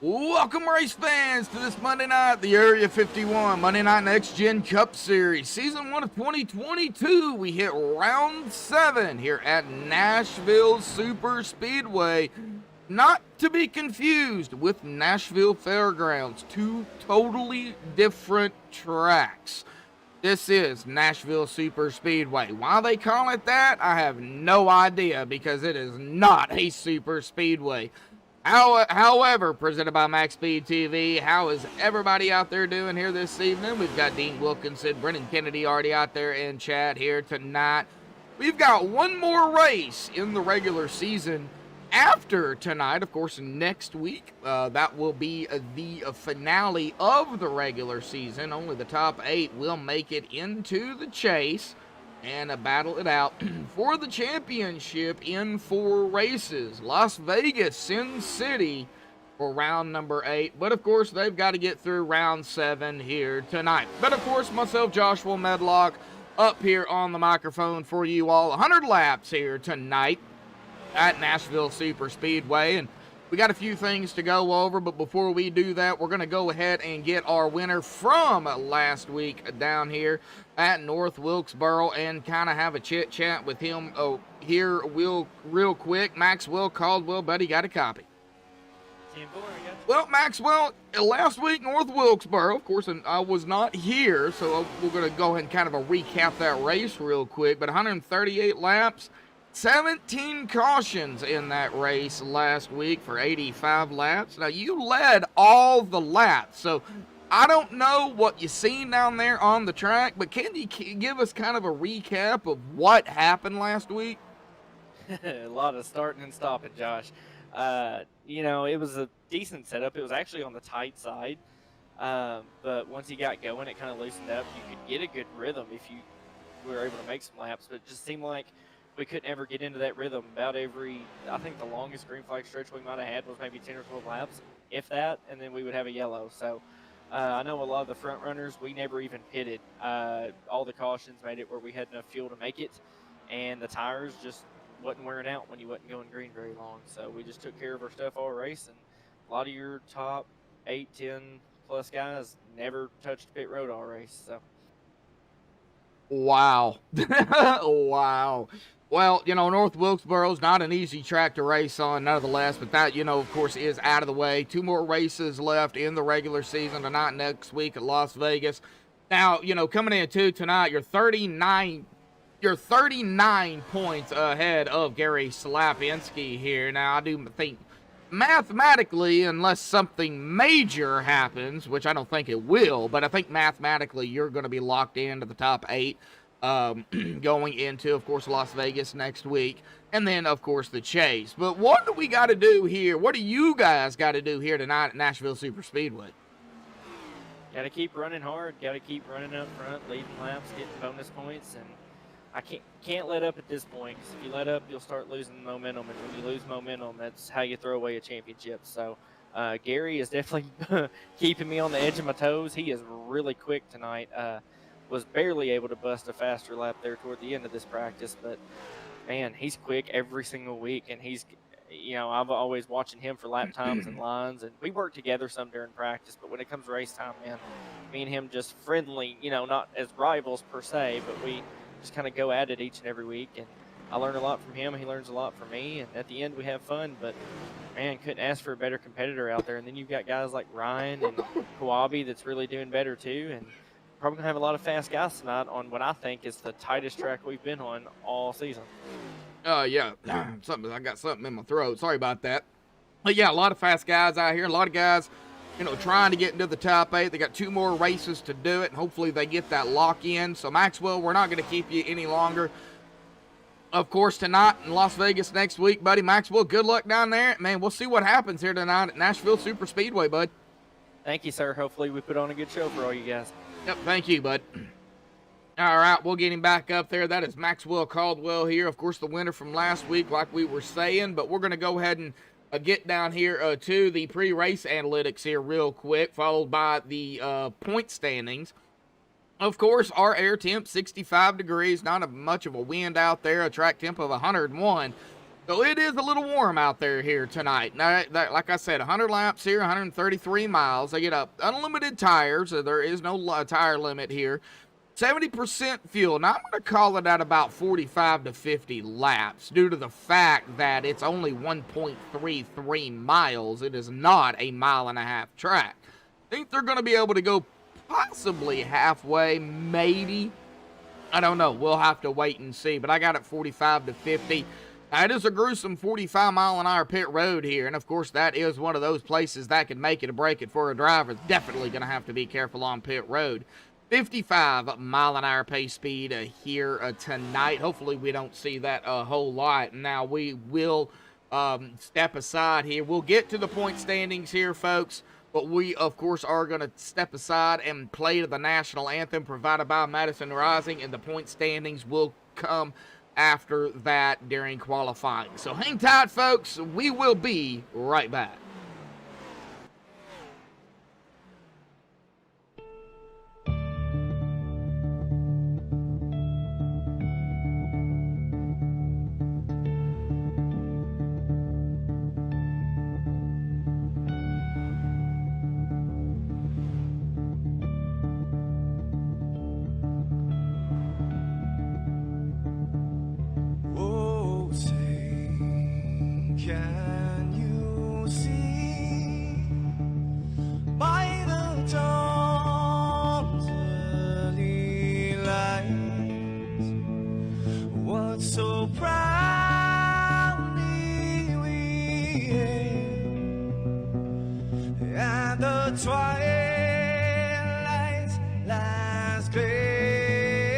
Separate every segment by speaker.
Speaker 1: Welcome, race fans, to this Monday night, the Area 51 Monday Night Next Gen Cup Series, Season 1 of 2022. We hit Round 7 here at Nashville Superspeedway. Not to be confused with Nashville Fairgrounds, two totally different tracks. This is Nashville Superspeedway. Why they call it that, I have no idea, because it is not a superspeedway. However, presented by MaxSpeedTV, how is everybody out there doing here this evening? We've got Dean Wilkinson, Brennan Kennedy already out there in chat here tonight. We've got one more race in the regular season after tonight. Of course, next week, that will be the finale of the regular season. Only the top 8 will make it into the chase and battle it out for the championship in 4 races. Las Vegas, Sin City for round number 8. But, of course, they've got to get through round 7 here tonight. But, of course, myself, Joshua Medlock, up here on the microphone for you all. 100 laps here tonight at Nashville Superspeedway. And we got a few things to go over, but before we do that, we're going to go ahead and get our winner from last week down here at North Wilkesboro and kind of have a chit-chat with him here real quick. Maxwell Caldwell, buddy, got a copy. Well, Maxwell, last week, North Wilkesboro, of course, and I was not here, so we're going to go ahead and kind of recap that race real quick, but 138 laps, 17 cautions in that race last week for 85 laps. Now, you led all the laps, so I don't know what you seen down there on the track, but can you give us kind of a recap of what happened last week?
Speaker 2: A lot of starting and stopping, Josh. You know, it was a decent setup. It was actually on the tight side, but once you got going, it kind of loosened up. You could get a good rhythm if you were able to make some laps, but it just seemed like we couldn't ever get into that rhythm. About I think the longest green flag stretch we might have had was maybe 10 or 12 laps, if that, and then we would have a yellow. So I know a lot of the front runners, we never even pitted. All the cautions made it where we had enough fuel to make it, and the tires just wasn't wearing out when you wasn't going green very long. So we just took care of our stuff all race, and a lot of your top 8, 10 plus guys never touched pit road all race. So.
Speaker 1: Wow. Wow. Well, you know, North Wilkesboro's not an easy track to race on, nonetheless, but that, you know, of course, is out of the way. 2 more races left in the regular season tonight, next week at Las Vegas. Now, you know, coming into tonight, you're 39 points ahead of Gary Slapinski here. Now, I do think mathematically, unless something major happens, which I don't think it will, but I think mathematically you're going to be locked into the top 8. Going into, of course, Las Vegas next week, and then, of course, the chase. But what do we got to do here? What do you guys got to do here tonight at Nashville Superspeedway?
Speaker 2: Got to keep running hard. Got to keep running up front, leading laps, getting bonus points, and I can't let up at this point, because if you let up, you'll start losing momentum, and when you lose momentum, that's how you throw away a championship. So Gary is definitely keeping me on the edge of my toes. He is really quick tonight. Was barely able to bust a faster lap there toward the end of this practice, but man, he's quick every single week, and he's, you know, I've always watching him for lap times and lines, and we work together some during practice, but when it comes to race time, man, me and him just friendly, you know, not as rivals per se, but we just kind of go at it each and every week, and I learn a lot from him, he learns a lot from me, and at the end we have fun. But man, couldn't ask for a better competitor out there. And then you've got guys like Ryan and Kawabe that's really doing better too, and probably gonna have a lot of fast guys tonight on what I think is the tightest track we've been on all season.
Speaker 1: Yeah, I got something in my throat. Sorry about that. But yeah, a lot of fast guys out here. A lot of guys, you know, trying to get into the top 8. They got 2 more races to do it, and hopefully they get that lock in. So Maxwell, we're not going to keep you any longer. Of course, tonight in Las Vegas next week, buddy. Maxwell, good luck down there. Man, we'll see what happens here tonight at Nashville Superspeedway, bud.
Speaker 2: Thank you, sir. Hopefully we put on a good show for all you guys.
Speaker 1: Yep, thank you, bud. All right, we'll get him back up there. That is Maxwell Caldwell here. Of course, the winner from last week, like we were saying. But we're going to go ahead and get down here to the pre-race analytics here real quick, followed by the point standings. Of course, our air temp, 65 degrees, not much of a wind out there, a track temp of 101. So it is a little warm out there here tonight. Now, like I said, 100 laps here, 133 miles. They get unlimited tires. So there is no tire limit here. 70% fuel. Now, I'm going to call it at about 45 to 50 laps due to the fact that it's only 1.33 miles. It is not a mile-and-a-half track. I think they're going to be able to go possibly halfway, maybe. I don't know. We'll have to wait and see. But I got it 45 to 50. Now, it is a gruesome 45-mile-an-hour pit road here, and of course that is one of those places that can make it or break it for a driver. Definitely going to have to be careful on pit road. 55-mile-an-hour pace speed here tonight. Hopefully we don't see that a whole lot. Now we will step aside here. We'll get to the point standings here, folks, but we of course are going to step aside and play the national anthem provided by Madison Rising, and the point standings will come after that during qualifying. So hang tight, folks. We will be right back.
Speaker 3: Can you see by the dawn's early light what so proudly we hailed at the twilight's last gleaming,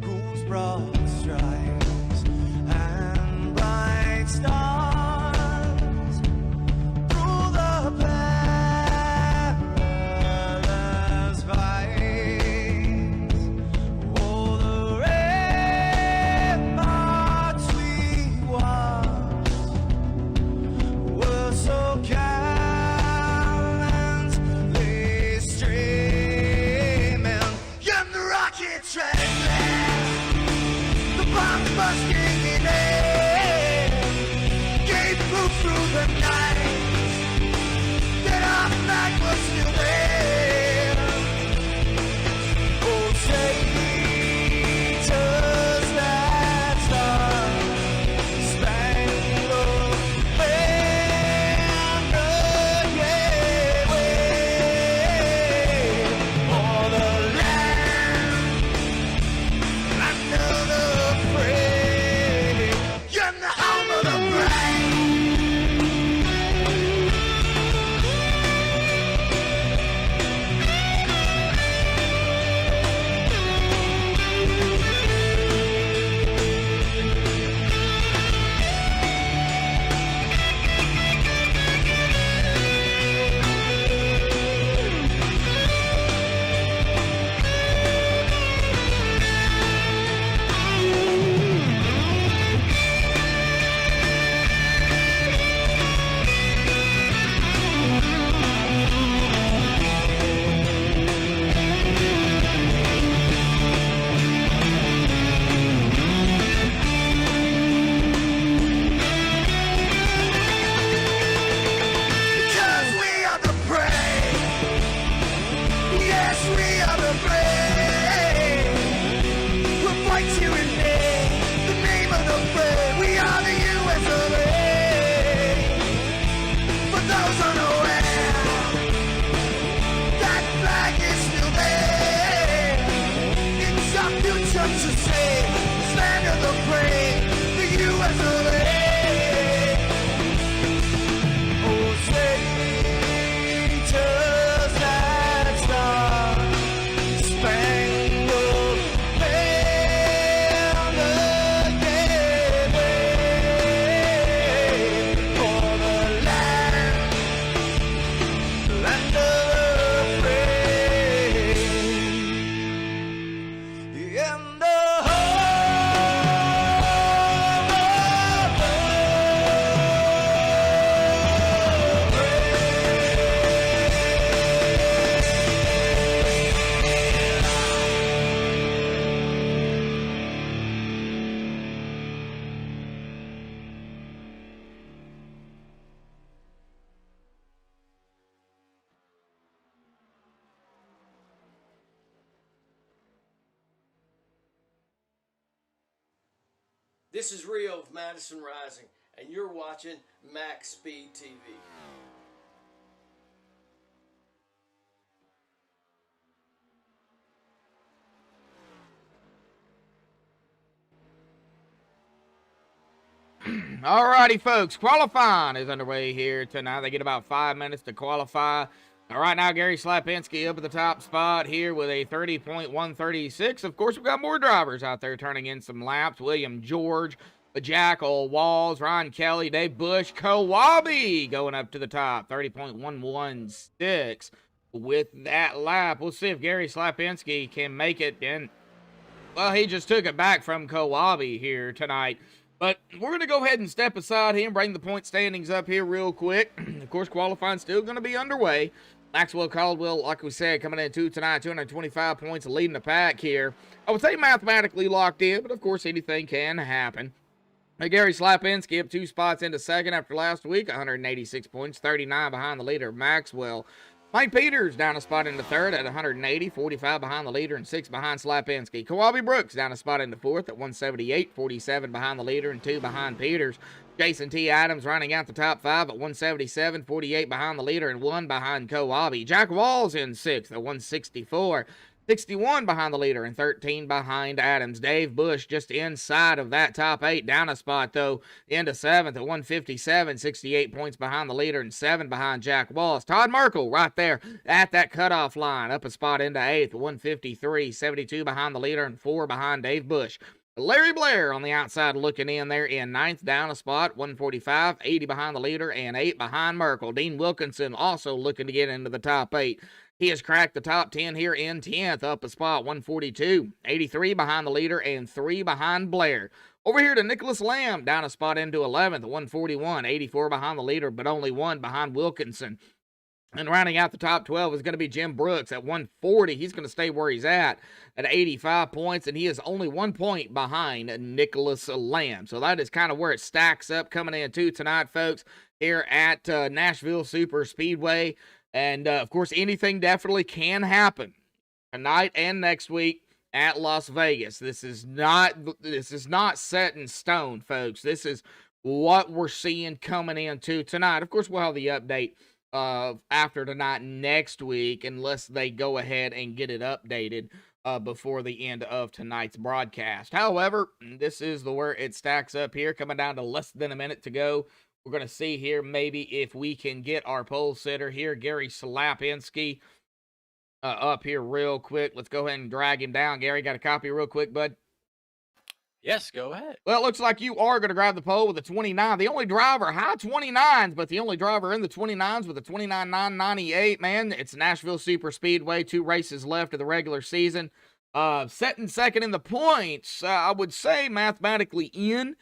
Speaker 3: whose broad stripes and bright stars through the perilous fight, oh, the ramparts we watched were so gallantly streaming, and the rocket train, the bomb busting in air, gave proof through the night that our flag was still there. Oh, say, does that star-spangled banner yet wave o'er the land under the free, and the home of the brave?
Speaker 4: This is Rio of Madison Rising, and you're watching MaxSpeedTV.
Speaker 1: Alrighty, folks, qualifying is underway here tonight. They get about 5 minutes to qualify. Now, right now, Gary Slapinski up at the top spot here with a 30.136. Of course, we've got more drivers out there turning in some laps. William George, the Jackal, Walls, Ryan Kelly, Dave Bush, Kawabe going up to the top, 30.116 with that lap. We'll see if Gary Slapinski can make it in. Well, he just took it back from Kawabe here tonight. But we're going to go ahead and step aside here and bring the point standings up here real quick. Of course, qualifying still going to be underway. Maxwell Caldwell, like we said, coming in tonight, 225 points, leading the pack here. I would say mathematically locked in, but of course anything can happen. Gary Slapinski up 2 spots into second after last week, 186 points, 39 behind the leader, Maxwell. Mike Peters down a spot into third at 180, 45 behind the leader and 6 behind Slapinski. Kawabe Brooks down a spot into fourth at 178, 47 behind the leader and 2 behind Peters. Jason T. Adams rounding out the top 5 at 177, 48 behind the leader and 1 behind Kawabe. Jack Walls in 6th at 164. 61 behind the leader and 13 behind Adams. Dave Bush just inside of that top 8. Down a spot, though, into 7th at 157. 68 points behind the leader and 7 behind Jack Walls. Todd Merkel right there at that cutoff line. Up a spot into 8th at 153. 72 behind the leader and 4 behind Dave Bush. Larry Blair on the outside looking in there in 9th, down a spot, 145, 80 behind the leader and 8 behind Merkel. Dean Wilkinson also looking to get into the top 8. He has cracked the top 10 here in 10th, up a spot, 142, 83 behind the leader and 3 behind Blair. Over here to Nicholas Lamb, down a spot into 11th, 141, 84 behind the leader, but only 1 behind Wilkinson. And rounding out the top 12 is going to be Jim Brooks at 140. He's going to stay where he's at 85 points, and he is only 1 point behind Nicholas Lamb. So that is kind of where it stacks up coming in tonight, folks, here at Nashville Superspeedway. And, of course, anything definitely can happen tonight and next week at Las Vegas. This is not set in stone, folks. This is what we're seeing coming into tonight. Of course, we'll have the update after tonight next week, unless they go ahead and get it updated before the end of tonight's broadcast. However, this is where it stacks up here, coming down to less than a minute to go. We're going to see here maybe if we can get our pole sitter here, Gary Slapinski, up here real quick. Let's go ahead and drag him down. Gary, got a copy real quick, bud?
Speaker 5: Yes, go ahead.
Speaker 1: Well, it looks like you are going to grab the pole with a 29. The only driver, high 29s, but the only driver in the 29s with a 29.998, man. It's Nashville Superspeedway. 2 races left of the regular season. Setting second in the points, I would say mathematically in.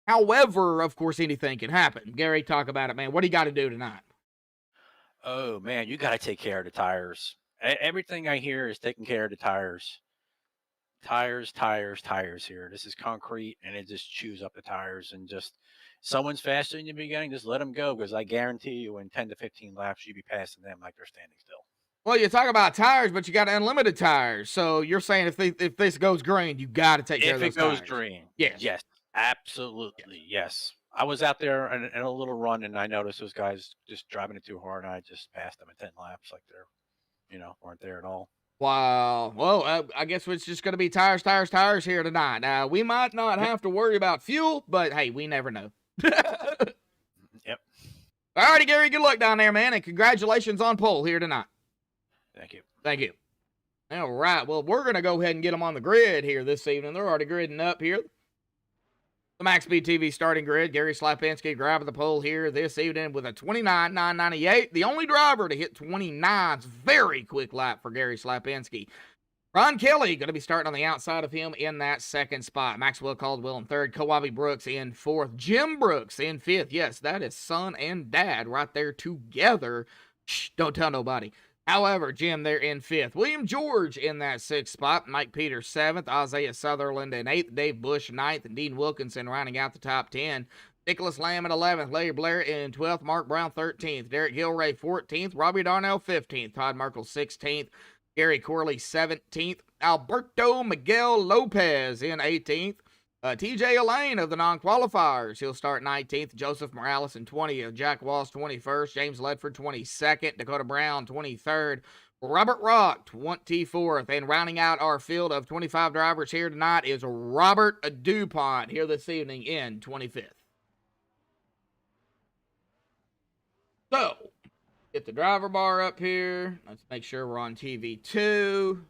Speaker 1: However, of course, anything can happen. Gary, talk about it, man. What do you got to do tonight?
Speaker 5: Oh, man, you got to take care of the tires. Everything I hear is taking care of the tires. Tires here. This is concrete, and it just chews up the tires. And just someone's faster in the beginning, just let them go, because I guarantee you in 10 to 15 laps, you'll be passing them like they're standing still.
Speaker 1: Well, you talk about tires, but you got unlimited tires. So you're saying if this goes green, you got to take care of those tires.
Speaker 5: If it goes green.
Speaker 1: Yes.
Speaker 5: Absolutely, yes. I was out there in a little run, and I noticed those guys just driving it too hard, and I just passed them in 10 laps like they're, weren't there at all.
Speaker 1: Wow. Well, I guess it's just going to be tires here tonight. We might not have to worry about fuel, but hey, we never know.
Speaker 5: Yep.
Speaker 1: All righty, Gary, good luck down there, man, and congratulations on pole here tonight.
Speaker 5: Thank you.
Speaker 1: Thank you. All right, well, we're going to go ahead and get them on the grid here this evening. They're already gridding up here. The MaxSpeedTV starting grid, Gary Slapinski grabbing the pole here this evening with a 29.998. The only driver to hit 29's very quick lap for Gary Slapinski. Ron Kelly going to be starting on the outside of him in that second spot. Maxwell Caldwell in third. Kawabe Brooks in fourth. Jim Brooks in fifth. Yes, that is son and dad right there together. Shh, don't tell nobody. However, Jim there in fifth. William George in that sixth spot. Mike Peters seventh. Isaiah Sutherland in eighth. Dave Bush ninth. And Dean Wilkinson rounding out the top 10. Nicholas Lamb at 11th. Larry Blair in 12th. Mark Brown 13th. Derek Gilray 14th. Robbie Darnell 15th. Todd Merkel 16th. Gary Corley 17th. Alberto Miguel Lopez in 18th. TJ Elaine of the non-qualifiers. He'll start 19th. Joseph Morales in 20th. Jack Walsh 21st. James Ledford 22nd. Dakota Brown 23rd. Robert Rock 24th. And rounding out our field of 25 drivers here tonight is Robert DuPont here this evening in 25th. So, get the driver bar up here. Let's make sure we're on TV 2.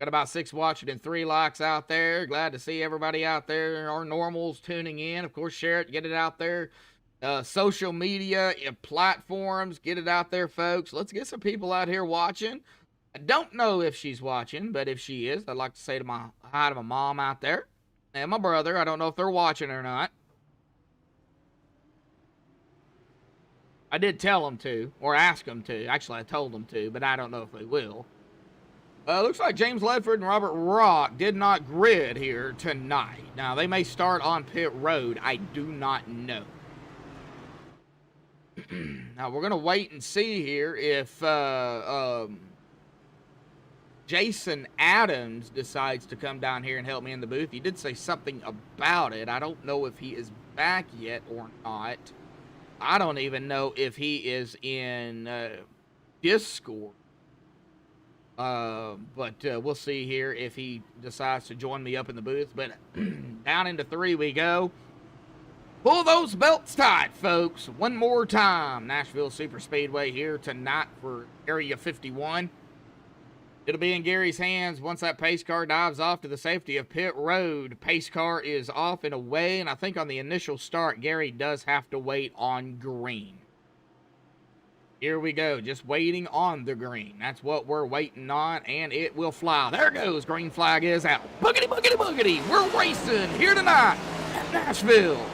Speaker 1: Got about 6 watching and 3 likes out there. Glad to see everybody out there. Our normals tuning in. Of course, share it. Get it out there. Social media platforms. Get it out there, folks. Let's get some people out here watching. I don't know if she's watching, but if she is, I'd like to say hi to my mom out there. And my brother. I don't know if they're watching or not. I did tell them to, or ask them to. Actually, I told them to, but I don't know if they will. Looks like James Ledford and Robert Rock did not grid here tonight. Now, they may start on pit road. I do not know. Now, we're going to wait and see here if Jason Adams decides to come down here and help me in the booth. He did say something about it. I don't know if he is back yet or not. I don't even know if he is in Discord. But we'll see here if he decides to join me up in the booth. But down into 3 we go. Pull those belts tight, folks. One more time. Nashville Superspeedway here tonight for Area 51. It'll be in Gary's hands once that pace car dives off to the safety of pit road. Pace car is off and away, and I think on the initial start, Gary does have to wait on green. Here we go, just waiting on the green. That's what we're waiting on, and it will fly. There goes, green flag is out. Boogity, boogity, boogity. We're racing here tonight at Nashville.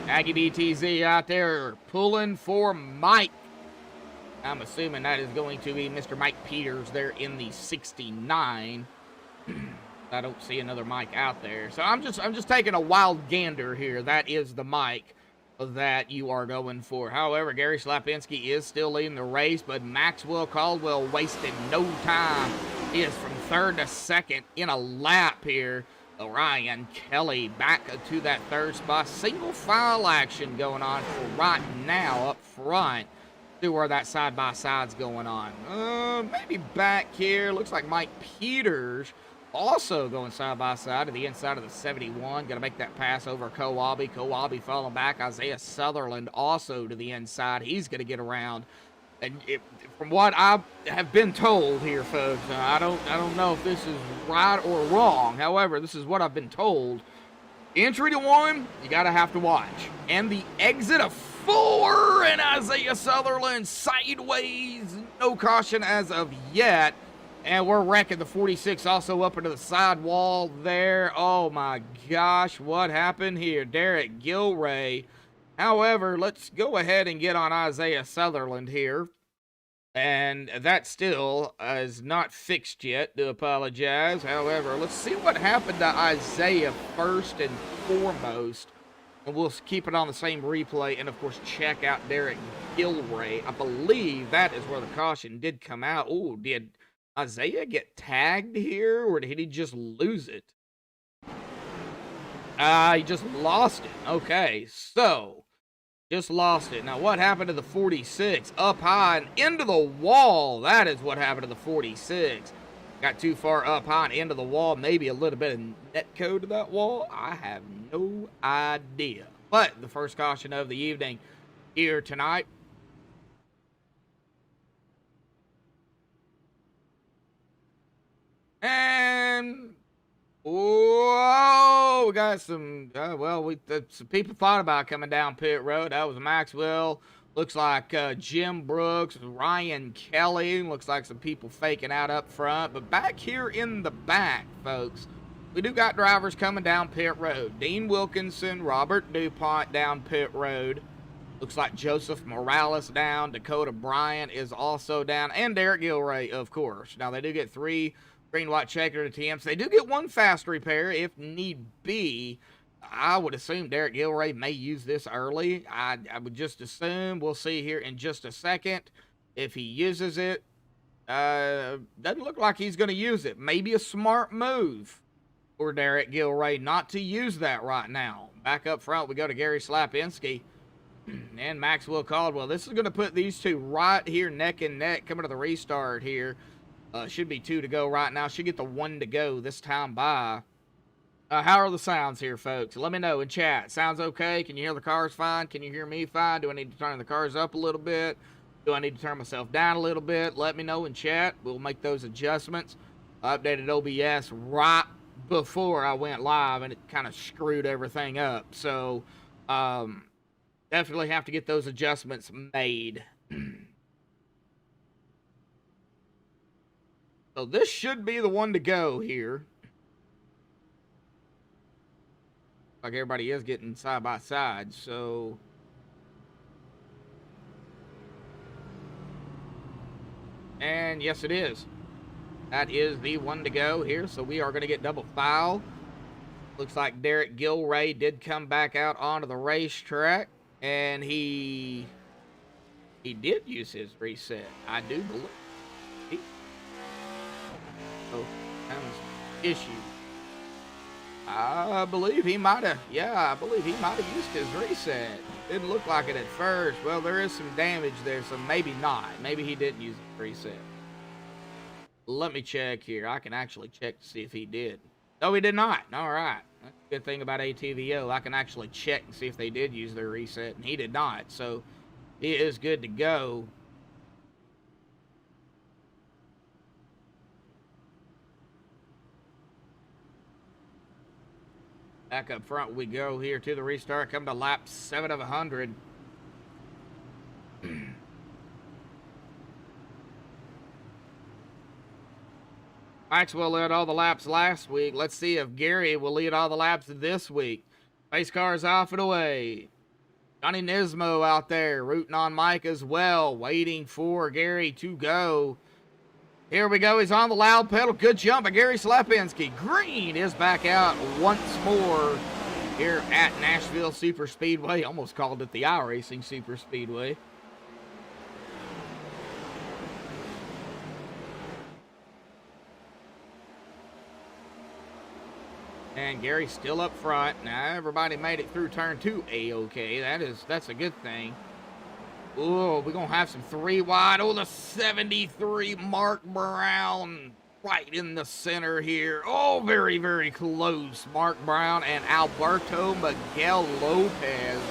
Speaker 1: Aggie BTZ out there pulling for Mike. I'm assuming that is going to be Mr. Mike Peters there in the 69. I don't see another Mike out there. So I'm just taking a wild gander here. That is the Mike that you are going for. However, Gary Slapinski is still leading the race, but Maxwell Caldwell wasted no time. He is from 3rd to 2nd in a lap here. Ryan Kelly back to that 3rd spot. Single file action going on for right now up front. See where that side-by-side's going on. Maybe back here. Looks like Mike Peters also going side-by-side to the inside of the 71. Going to make that pass over Kowabe. Kowabe falling back. Isaiah Sutherland also to the inside. He's going to get around. And from what I have been told here, folks, I don't know if this is right or wrong. However, this is what I've been told. Entry to 1, you got to have to watch. And the exit of 4, and Isaiah Sutherland sideways. No caution as of yet. And we're wrecking the 46 also up into the side wall there. Oh, my gosh, what happened here? Derek Gilray. However, let's go ahead and get on Isaiah Sutherland here. And that still is not fixed yet. Do apologize. However, let's see what happened to Isaiah first and foremost. And we'll keep it on the same replay. And, of course, check out Derek Gilray. I believe that is where the caution did come out. Oh, did Isaiah get tagged here, or did he just lose it? He just lost it. Okay, so just lost it. Now, what happened to the 46? Up high and into the wall. That is what happened to the 46. Got too far up high and into the wall. Maybe a little bit of net code to that wall. I have no idea. But the first caution of the evening here tonight. And whoa, we got some, some people thought about coming down pit road. That was Maxwell. Looks like Jim Brooks, Ryan Kelly. Looks like some people faking out up front. But back here in the back, folks, we do got drivers coming down pit road. Dean Wilkinson, Robert DuPont down pit road. Looks like Joseph Morales down. Dakota Bryant is also down. And Derek Gilray, of course. Now, they do get 3 green, white, checker attempts. They do get 1 fast repair if need be. I would assume Derek Gilray may use this early. I would just assume. We'll see here in just a second If he uses it, doesn't look like he's going to use it. Maybe a smart move for Derek Gilray not to use that right now. Back up front, we go to Gary Slapinski and Maxwell Caldwell. This is going to put these two right here neck and neck coming to the restart here. Should be 2 to go right now. Should get the 1 to go this time by. How are the sounds here, folks? Let me know in chat. Sounds okay? Can you hear the cars fine? Can you hear me fine? Do I need to turn the cars up a little bit? Do I need to turn myself down a little bit? Let me know in chat. We'll make those adjustments. I updated OBS right before I went live, and it kind of screwed everything up. So, definitely have to get those adjustments made. So this should be the 1 to go here. Like everybody is getting side by side, so. And yes, it is. That is the 1 to go here, so we are going to get double foul. Looks like Derek Gilray did come back out onto the racetrack, and he did use his reset. I do believe. Oh, issue. I believe he might have. Yeah, I believe he might have used his reset. Didn't look like it at first. Well, there is some damage there, so maybe not. Maybe he didn't use his reset. Let me check here. I can actually check to see if he did. No, he did not. All right. That's a good thing about ATVO. I can actually check and see if they did use their reset, and he did not. So he is good to go. Back up front we go here to the restart. Come to lap 7 of 100. Maxwell led all the laps last week. Let's see if Gary will lead all the laps this week. Pace cars off and away. Johnny Nismo out there rooting on Mike as well, waiting for Gary to go. Here we go. He's on the loud pedal. Good jump by Gary Slapinski. Green is back out once more here at Nashville Superspeedway. Almost called it the iRacing Superspeedway. And Gary's still up front. Now everybody made it through turn 2 A-okay. That's a good thing. Oh, we're going to have some 3 wide. Oh, the 73 Mark Brown right in the center here. Oh, very, very close. Mark Brown and Alberto Miguel Lopez.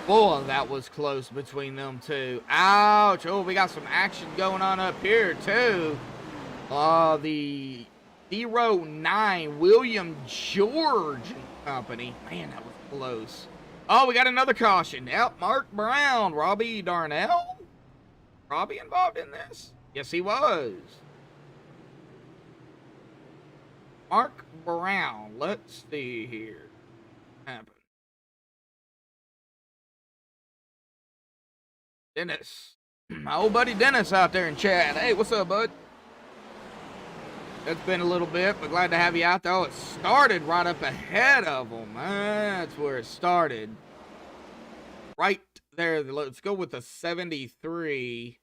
Speaker 1: Boy, that was close between them two. Ouch. Oh, we got some action going on up here, too. The 09 William George Company. Man, that was close. Oh, we got another caution. Yep, Mark Brown. Robbie Darnell? Robbie involved in this? Yes, he was. Mark Brown. Let's see here. What happened? Dennis. My old buddy Dennis out there in chat. Hey, what's up, bud? It's been a little bit, but glad to have you out there. Oh, it started right up ahead of them. That's where it started. Right there. Let's go with the 73.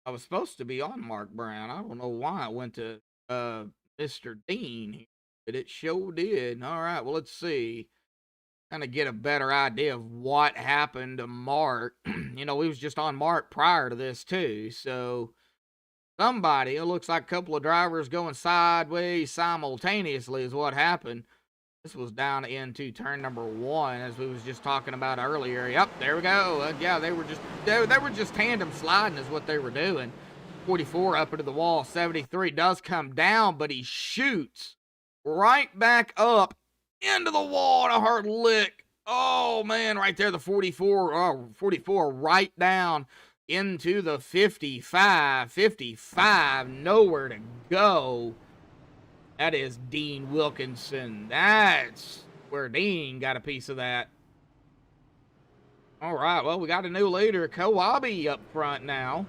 Speaker 1: I was supposed to be on Mark Brown. I don't know why I went to Mr. Dean here, but it sure did. All right, well, let's see. Kind of get a better idea of what happened to Mark. You know, we was just on Mark prior to this, too, so... Somebody, it looks like a couple of drivers going sideways simultaneously is what happened. This was down into turn number 1, as we was just talking about earlier. Yep, there we go. Yeah, they were just tandem sliding is what they were doing. 44 up into the wall. 73 does come down, but he shoots right back up into the wall and a hard lick. Oh, man, right there, the 44 right down into the 55, nowhere to go. That is Dean Wilkinson. That's where Dean got a piece of that. All right, well, we got a new leader, Kawabe, up front now.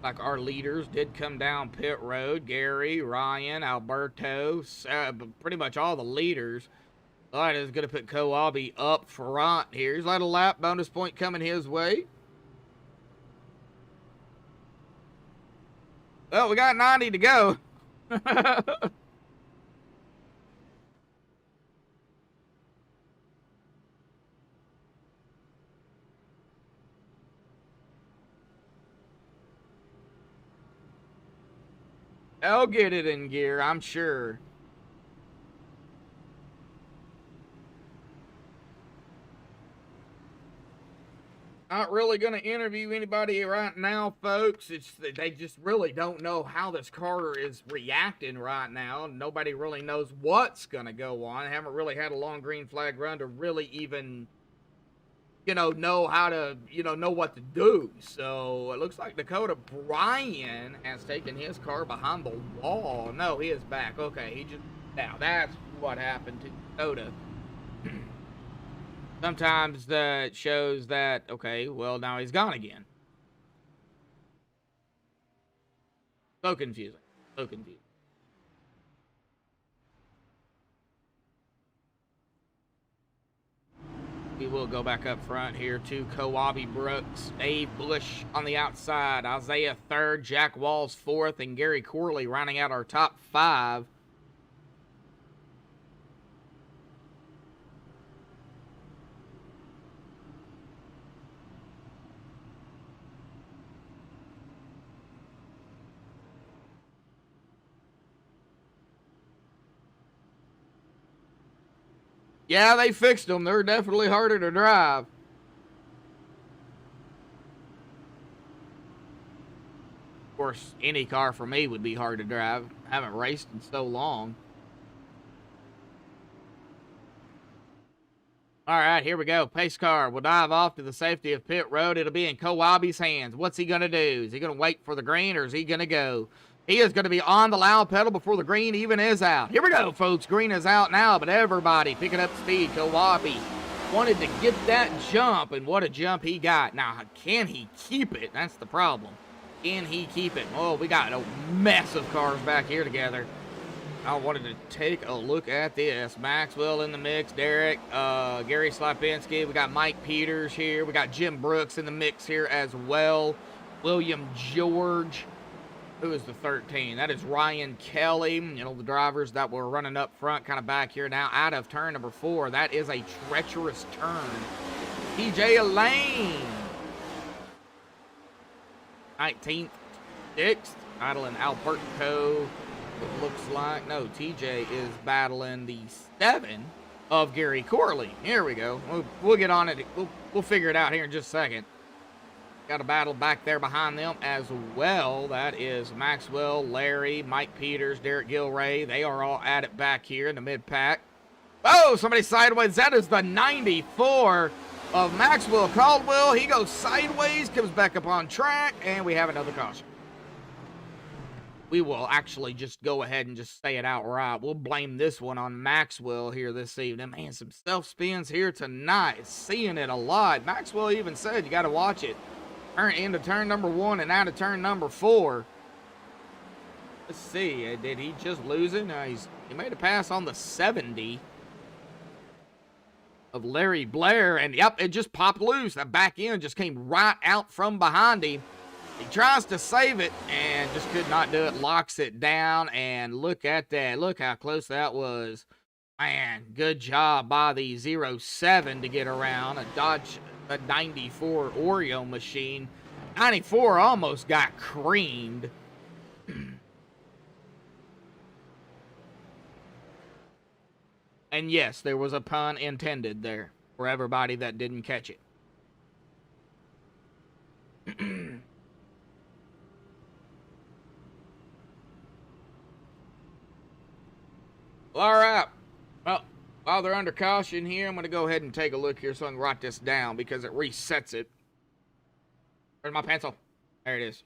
Speaker 1: Like our leaders did come down pit road. Gary, Ryan, Alberto, pretty much all the leaders All right, is going to put Kowabe up front here. He's let a lap bonus point coming his way. Well, we got 90 to go. I'll get it in gear, I'm sure. Not really going to interview anybody right now, folks. They just really don't know how this car is reacting right now. Nobody really knows what's going to go on. I haven't really had a long green flag run to really even, know how to, know what to do. So it looks like Dakota Bryan has taken his car behind the wall. No, he is back. Okay, now that's what happened to Dakota. Sometimes that shows that, okay, well, now he's gone again. So confusing. So confusing. We will go back up front here to Kowabe Brooks, Dave Bush on the outside, Isaiah third, Jack Walls fourth, and Gary Corley rounding out our top five. Yeah, they fixed them. They're definitely harder to drive. Of course, any car for me would be hard to drive. I haven't raced in so long. All right, here we go. Pace car will dive off to the safety of pit road. It'll be in Kowabe's hands. What's he going to do? Is he going to wait for the green, or is he going to go? He is going to be on the loud pedal before the green even is out. Here we go, folks. Green is out now, but everybody picking up speed. Kowabe wanted to get that jump, and what a jump he got. Now, can he keep it? That's the problem. Can he keep it? Oh, we got a mess of cars back here together. I wanted to take a look at this. Maxwell in the mix, Derek, Gary Slapinski. We got Mike Peters here. We got Jim Brooks in the mix here as well. William George. Who is the 13? That is Ryan Kelly. The drivers that were running up front, kind of back here now, out of turn number 4. That is a treacherous turn. TJ Elaine. 19th, 6th. Battling Alberto. It looks like, no, TJ is battling the 7 of Gary Corley. Here we go. We'll get on it. We'll figure it out here in just a second. Got a battle back there behind them as well. That is Maxwell, Larry, Mike Peters, Derek Gilray. They are all at it back here in the mid-pack. Oh, somebody sideways. That is the 94 of Maxwell Caldwell. He goes sideways, comes back up on track, and we have another caution. We will actually just go ahead and just say it outright. We'll blame this one on Maxwell here this evening. Man, some self-spins here tonight. Seeing it a lot. Maxwell even said you got to watch it. Into turn number 1 and out of turn number 4. Let's see. Did he just lose it? No, he made a pass on the 70 of Larry Blair. And, yep, it just popped loose. That back end just came right out from behind him. He tries to save it and just could not do it. Locks it down. And look at that. Look how close that was. Man, good job by the 07 to get around. A 94 Oreo machine. 94 almost got creamed. And yes, there was a pun intended there for everybody that didn't catch it. All right. Well, while they're under caution here, I'm going to go ahead and take a look here so I can write this down because it resets it. Where's my pencil? There it is.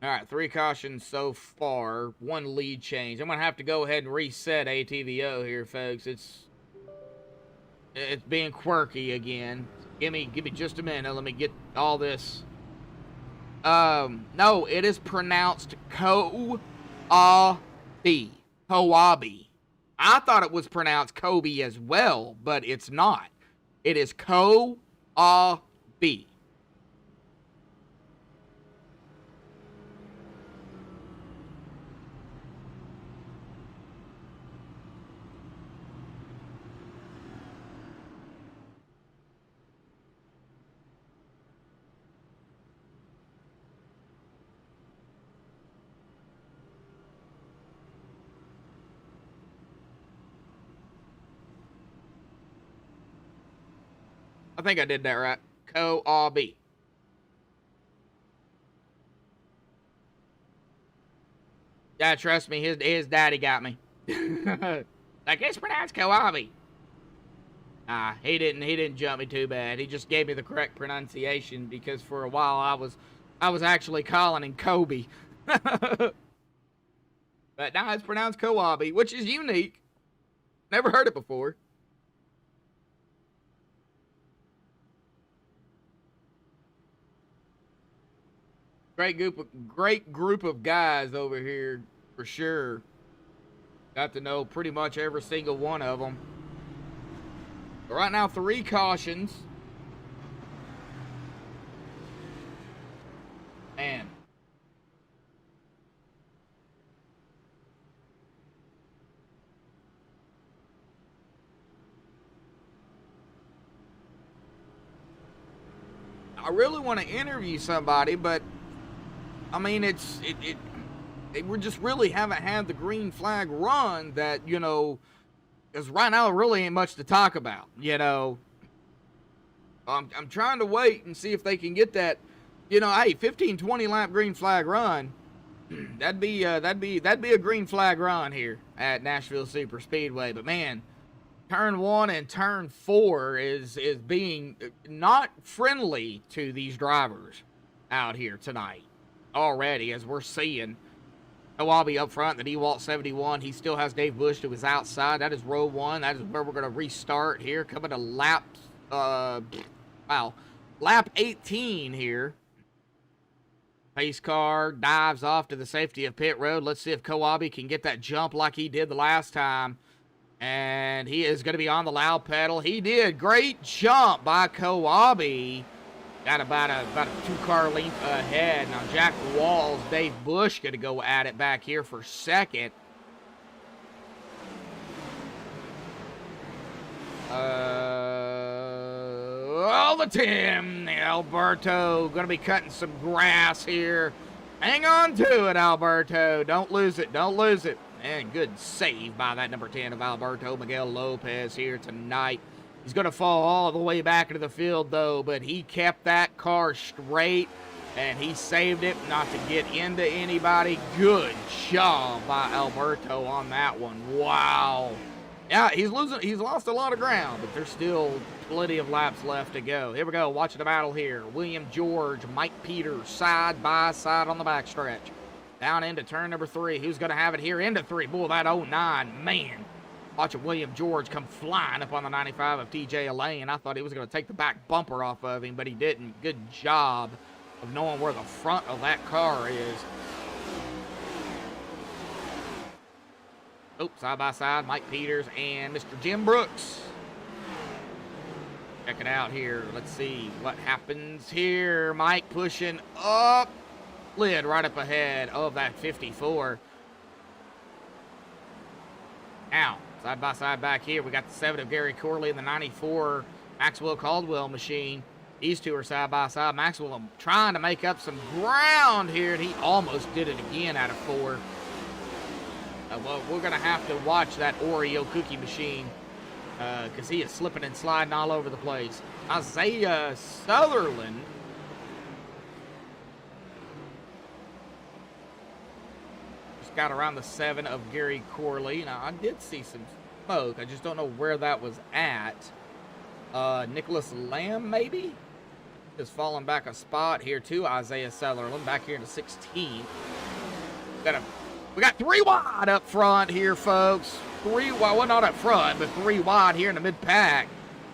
Speaker 1: All right, 3 cautions so far, 1 lead change. I'm going to have to go ahead and reset ATVO here, folks. It's being quirky again. Give me just a minute. Let me get all this. No, it is pronounced Kowabe. I thought it was pronounced Kobe as well, but it's not. It is Kowabe. I think I did that right. Kowabe. Yeah, trust me, his daddy got me. Like, it's pronounced Kowabe. He didn't jump me too bad. He just gave me the correct pronunciation because for a while I was actually calling him Kobe. But now it's pronounced Kowabe, which is unique. Never heard it before. Great group of guys over here, for sure. Got to know pretty much every single one of them. But right now, 3 cautions. Man. I really want to interview somebody, but I mean, we just really haven't had the green flag run that, you know, because right now there really ain't much to talk about, you know. I'm trying to wait and see if they can get that, you know, hey, 15-20 lap green flag run. That'd be a green flag run here at Nashville Superspeedway. But man, turn 1 and turn 4 is being not friendly to these drivers out here tonight. Already, as we're seeing Kowabe up front, that Ewalt 71. He still has Dave Bush to his outside. That is row 1. That is where we're going to restart here. Coming to lap 18 here. Pace car dives off to the safety of pit road. Let's see if Kowabe can get that jump like he did the last time. And he is going to be on the loud pedal. He did. Great jump by Kowabe. Got about a 2-car length ahead. Now Jack Walls, Dave Bush going to go at it back here for second. The Tim Alberto going to be cutting some grass here. Hang on to it, Alberto. Don't lose it. Don't lose it. And good save by that number 10 of Alberto, Miguel Lopez here tonight. He's going to fall all the way back into the field, though, but he kept that car straight, and he saved it not to get into anybody. Good job by Alberto on that one. Wow. Yeah, he's lost a lot of ground, but there's still plenty of laps left to go. Here we go, watching the battle here. William George, Mike Peters, side by side on the backstretch. Down into turn number 3. Who's going to have it here into 3? Boy, that 09, man. Watching William George come flying up on the 95 of TJ Elaine. I thought he was going to take the back bumper off of him, but he didn't. Good job of knowing where the front of that car is. Oh, side by side, Mike Peters and Mr. Jim Brooks. Check it out here. Let's see what happens here. Mike pushing up. Lid right up ahead of that 54. Now, side by side back here, we got the 7 of Gary Corley and the 94 Maxwell Caldwell machine. These two are side by side. Maxwell trying to make up some ground here, and he almost did it again out of 4. Well, we're going to have to watch that Oreo cookie machine because he is slipping and sliding all over the place. Isaiah Sutherland. Just got around the 7 of Gary Corley. Now, I did see some smoke. I just don't know where that was at. Nicholas Lamb, maybe? Just falling back a spot here, too. Isaiah Sutherland back here in the 16th. We got 3 wide up front here, folks. 3 wide, well, not up front, but 3 wide here in the mid-pack.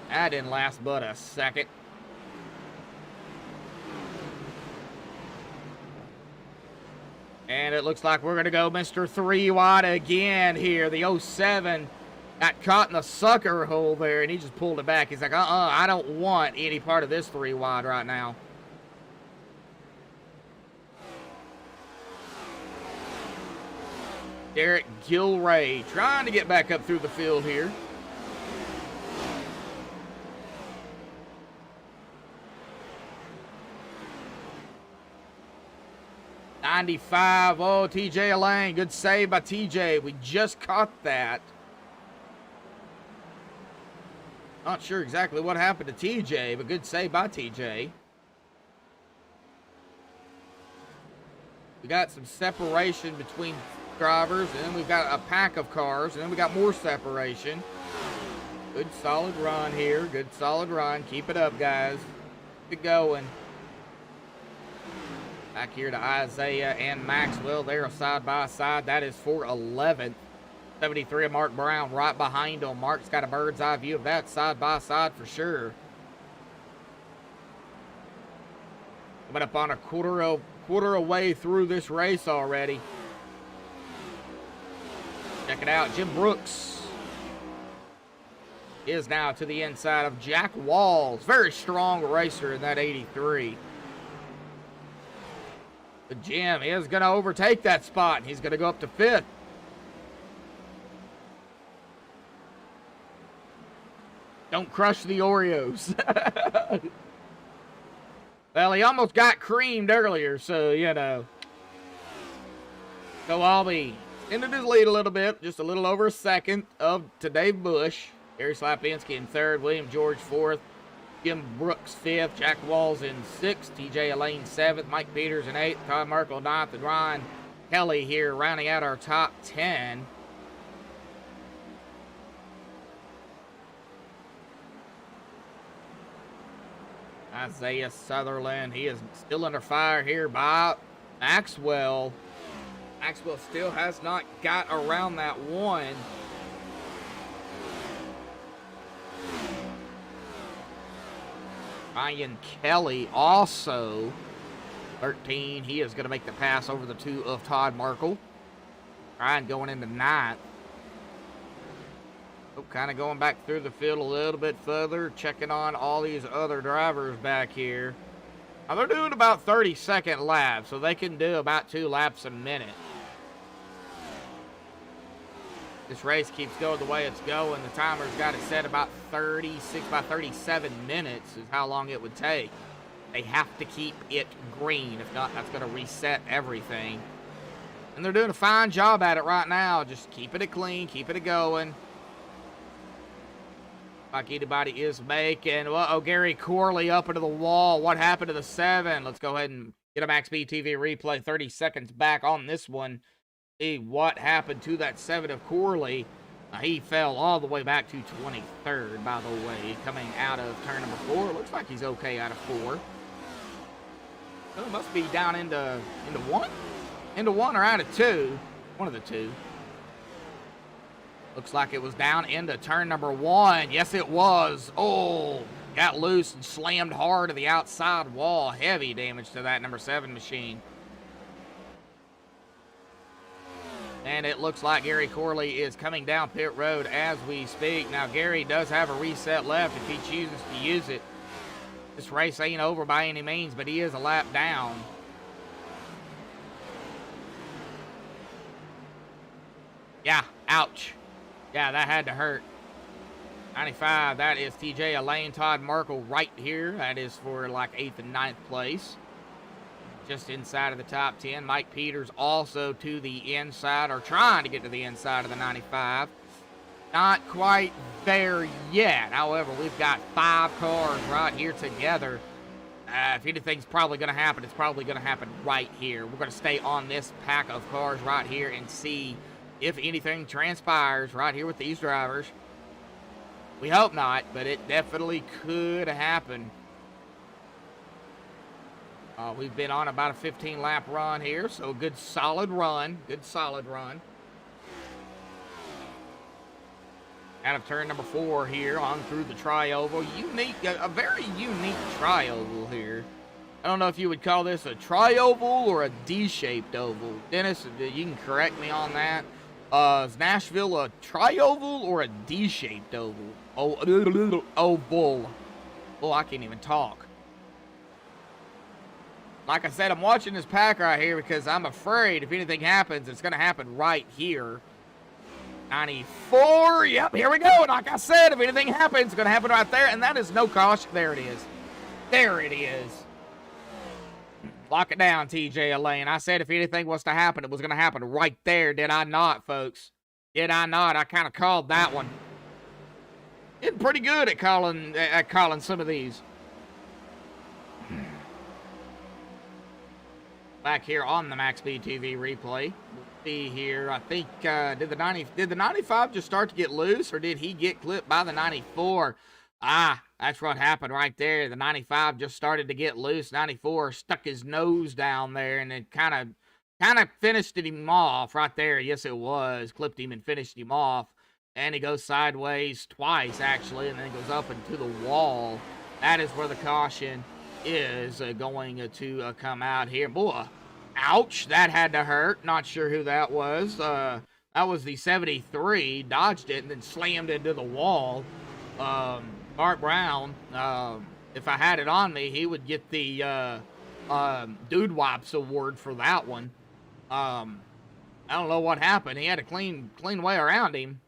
Speaker 1: That didn't last but a second. And it looks like we're going to go Mr. 3 wide again here. The 07 got caught in the sucker hole there, and he just pulled it back. He's like, I don't want any part of this 3 wide right now. Derek Gilray trying to get back up through the field here. '95. Oh, TJ Elaine. Good save by TJ. We just caught that. Not sure exactly what happened to TJ, but good save by TJ. We got some separation between drivers, and then we've got a pack of cars, and then we got more separation. Good solid run here. Good solid run. Keep it up, guys. Keep it going. Back here to Isaiah and Maxwell. They're side by side. That is for 11th. 73 of Mark Brown right behind him. Mark's got a bird's eye view of that side by side for sure. Coming up on a quarter away through this race already. Check it out. Jim Brooks is now to the inside of Jack Walls. Very strong racer in that 83. But Jim is going to overtake that spot, and he's going to go up to 5th. Don't crush the Oreos. Well, he almost got creamed earlier, so, you know. So Albee ended his lead a little bit, just a little over a second to Dave Bush. Gary Slapinski in 3rd, William George 4th, Jim Brooks 5th, Jack Walls in 6th, TJ Elaine 7th, Mike Peters in 8th, Todd Merkel 9th, and Ryan Kelly here rounding out our top 10. Isaiah Sutherland, he is still under fire here by Maxwell. Maxwell still has not got around that 1. Ryan Kelly also 13. He is going to make the pass over the 2 of Todd Merkel. Ryan going into 9th. Oh, kind of going back through the field a little bit further, checking on all these other drivers back here. Now, they're doing about 30-second laps, so they can do about 2 laps a minute. This race keeps going the way it's going. The timer's got it set about 36 by 37 minutes is how long it would take. They have to keep it green. If not, that's going to reset everything. And they're doing a fine job at it right now. Just keeping it clean, keeping it going. Like anybody is making. Uh-oh, Gary Corley up into the wall. What happened to the 7? Let's go ahead and get a MaxSpeedTV replay 30 seconds back on this one. See what happened to that 7 of Corley. He fell all the way back to 23rd, by the way, coming out of turn number 4. Looks like he's okay out of 4. So it must be down into 1? Into 1 or out of 2. One of the 2. Looks like it was down into turn number 1. Yes, it was. Oh, got loose and slammed hard to the outside wall. Heavy damage to that number 7 machine. And it looks like Gary Corley is coming down pit road as we speak. Now, Gary does have a reset left if he chooses to use it. This race ain't over by any means, but he is a lap down. Yeah, ouch. Yeah, that had to hurt. 95, that is TJ Elaine, Todd Merkel right here. That is for like 8th and 9th place. Just inside of the top 10. Mike Peters also to the inside, or trying to get to the inside of the 95. Not quite there yet. However, we've got 5 cars right here together. If anything's probably going to happen, it's probably going to happen right here. We're going to stay on this pack of cars right here and see if anything transpires right here with these drivers. We hope not, but it definitely could happen. We've been on about a 15-lap run here, so a good solid run. Good solid run. Out of turn number 4 here, on through the tri-oval. Unique, a very unique tri-oval here. I don't know if you would call this a tri-oval or a D-shaped oval. Dennis, you can correct me on that. Is Nashville a tri-oval or a D-shaped oval? Oval. Oh, I can't even talk. Like I said, I'm watching this pack right here because I'm afraid if anything happens, it's going to happen right here. 94. Yep, here we go. And like I said, if anything happens, it's going to happen right there. And that is no caution. There it is. There it is. Lock it down, TJ Elaine. I said if anything was to happen, it was going to happen right there. Did I not, folks? Did I not? I kind of called that one. Getting pretty good at calling some of these. Back here on the MaxSpeedTV replay. We'll see here. I think did the 95 just start to get loose, or did he get clipped by the 94? Ah, that's what happened right there. The 95 just started to get loose. 94 stuck his nose down there, and it kind of finished him off right there. Yes, it was. Clipped him and finished him off. And he goes sideways twice, actually, and then goes up into the wall. That is where the caution is going to come out here. Boy, ouch, that had to hurt. Not sure who that was. That was the 73. Dodged it and then slammed into the wall. Bart Brown, if I had it on me, he would get the Dude Wipes award for that one. I don't know what happened. He had a clean way around him.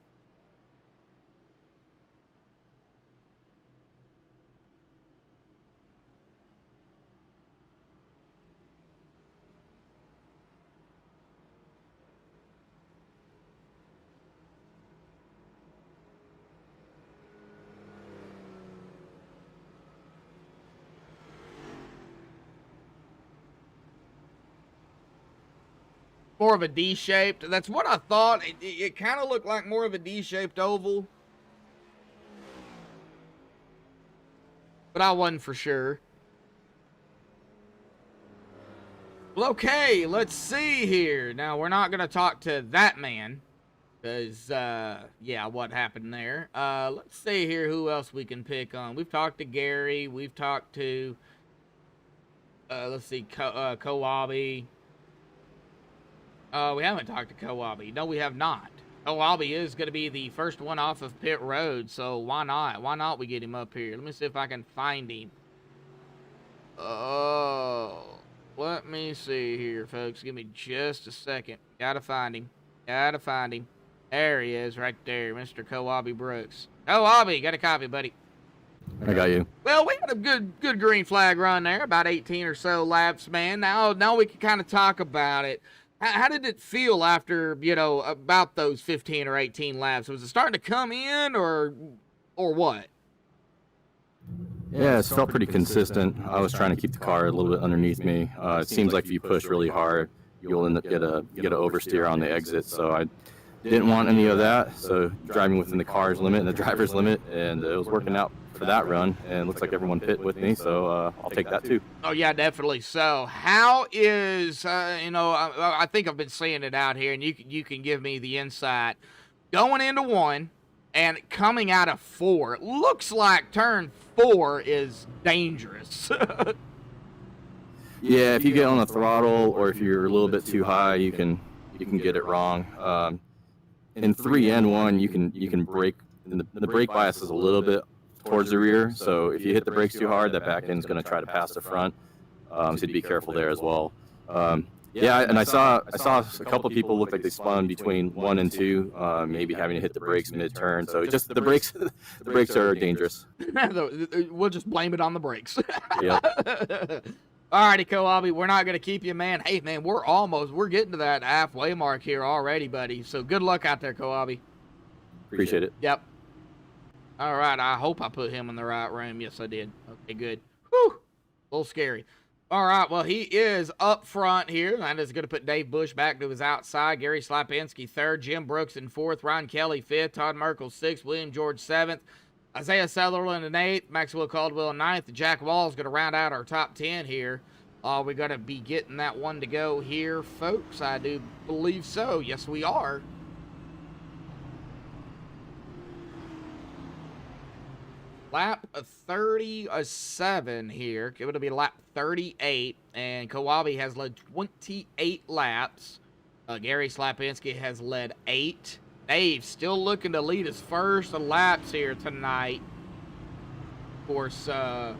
Speaker 1: More of a D-shaped. That's what I thought. It kind of looked like more of a D-shaped oval. But I wasn't for sure. Well, okay, let's see here. Now, we're not going to talk to that man. Because, yeah, what happened there. Let's see here who else we can pick on. We've talked to Gary. We've talked to, let's see, Kowabe. We haven't talked to Kowabe. No, we have not. Kowabe is going to be the first one off of pit road, so why not? Why not we get him up here? Let me see if I can find him. Oh, let me see here, folks. Give me just a second. Gotta find him. Gotta find him. There he is, right there, Mr. Kowabe Brooks. Kowabe, got a copy, buddy.
Speaker 6: I got you.
Speaker 1: Well, we had a good green flag run there, about 18 or so laps, man. Now we can kind of talk about it. How did it feel after, you know, about those 15 or 18 laps? Was it starting to come in or what?
Speaker 6: Yeah, it felt pretty consistent. I was trying to keep the car a little bit underneath me. It seems like if you push really hard, you'll end up get a oversteer on the exit. So I didn't want any of that. So driving within the car's limit and the driver's limit, and it was working out for that run, and it looks like everyone pit with me, so I'll take that too.
Speaker 1: Oh yeah, definitely. So how is you know, I think I've been seeing it out here, and you can give me the insight. Going into 1 and coming out of 4, it looks like turn 4 is dangerous.
Speaker 6: Yeah, if you get on the throttle or if you're a little bit too high, you can get it wrong. In 3 and 1, you can brake. The brake bias is a little bit towards the rear, so if you hit the brakes too hard, that back end's going to try to pass the front. So be careful there as well. Yeah, and I saw a couple people look like they spun between 1 and 2, maybe having to hit the brakes mid-turn. So just the brakes are dangerous.
Speaker 1: We'll just blame it on the brakes.
Speaker 6: Yep.
Speaker 1: Alrighty, Kowabe, we're not going to keep you, man. Hey, man, we're getting to that halfway mark here already, buddy. So good luck out there, Kowabe.
Speaker 6: Appreciate it.
Speaker 1: Yep. All right, I hope I put him in the right room. Yes, I did. Okay, good. Whew. A little scary. All right, well, he is up front here. That is going to put Dave Bush back to his outside. Gary Slapinski 3rd. Jim Brooks in 4th. Ryan Kelly 5th. Todd Merkel 6th. William George 7th. Isaiah Sutherland in 8th. Maxwell Caldwell in 9th. Jack Wall is going to round out our top 10 here. We're going to be getting that one to go here, folks. I do believe so. Yes, we are. lap 37 here. It'll be lap 38, and Kawabe has led 28 laps. Gary Slapinski has led 8. Dave still looking to lead his first laps here tonight. Of course, I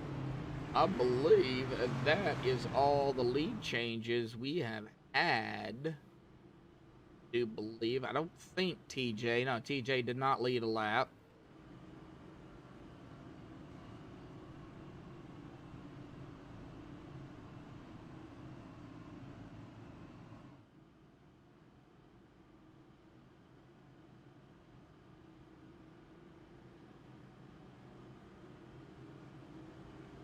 Speaker 1: believe that is all the lead changes we have had. I do believe. I don't think TJ. No, TJ did not lead a lap.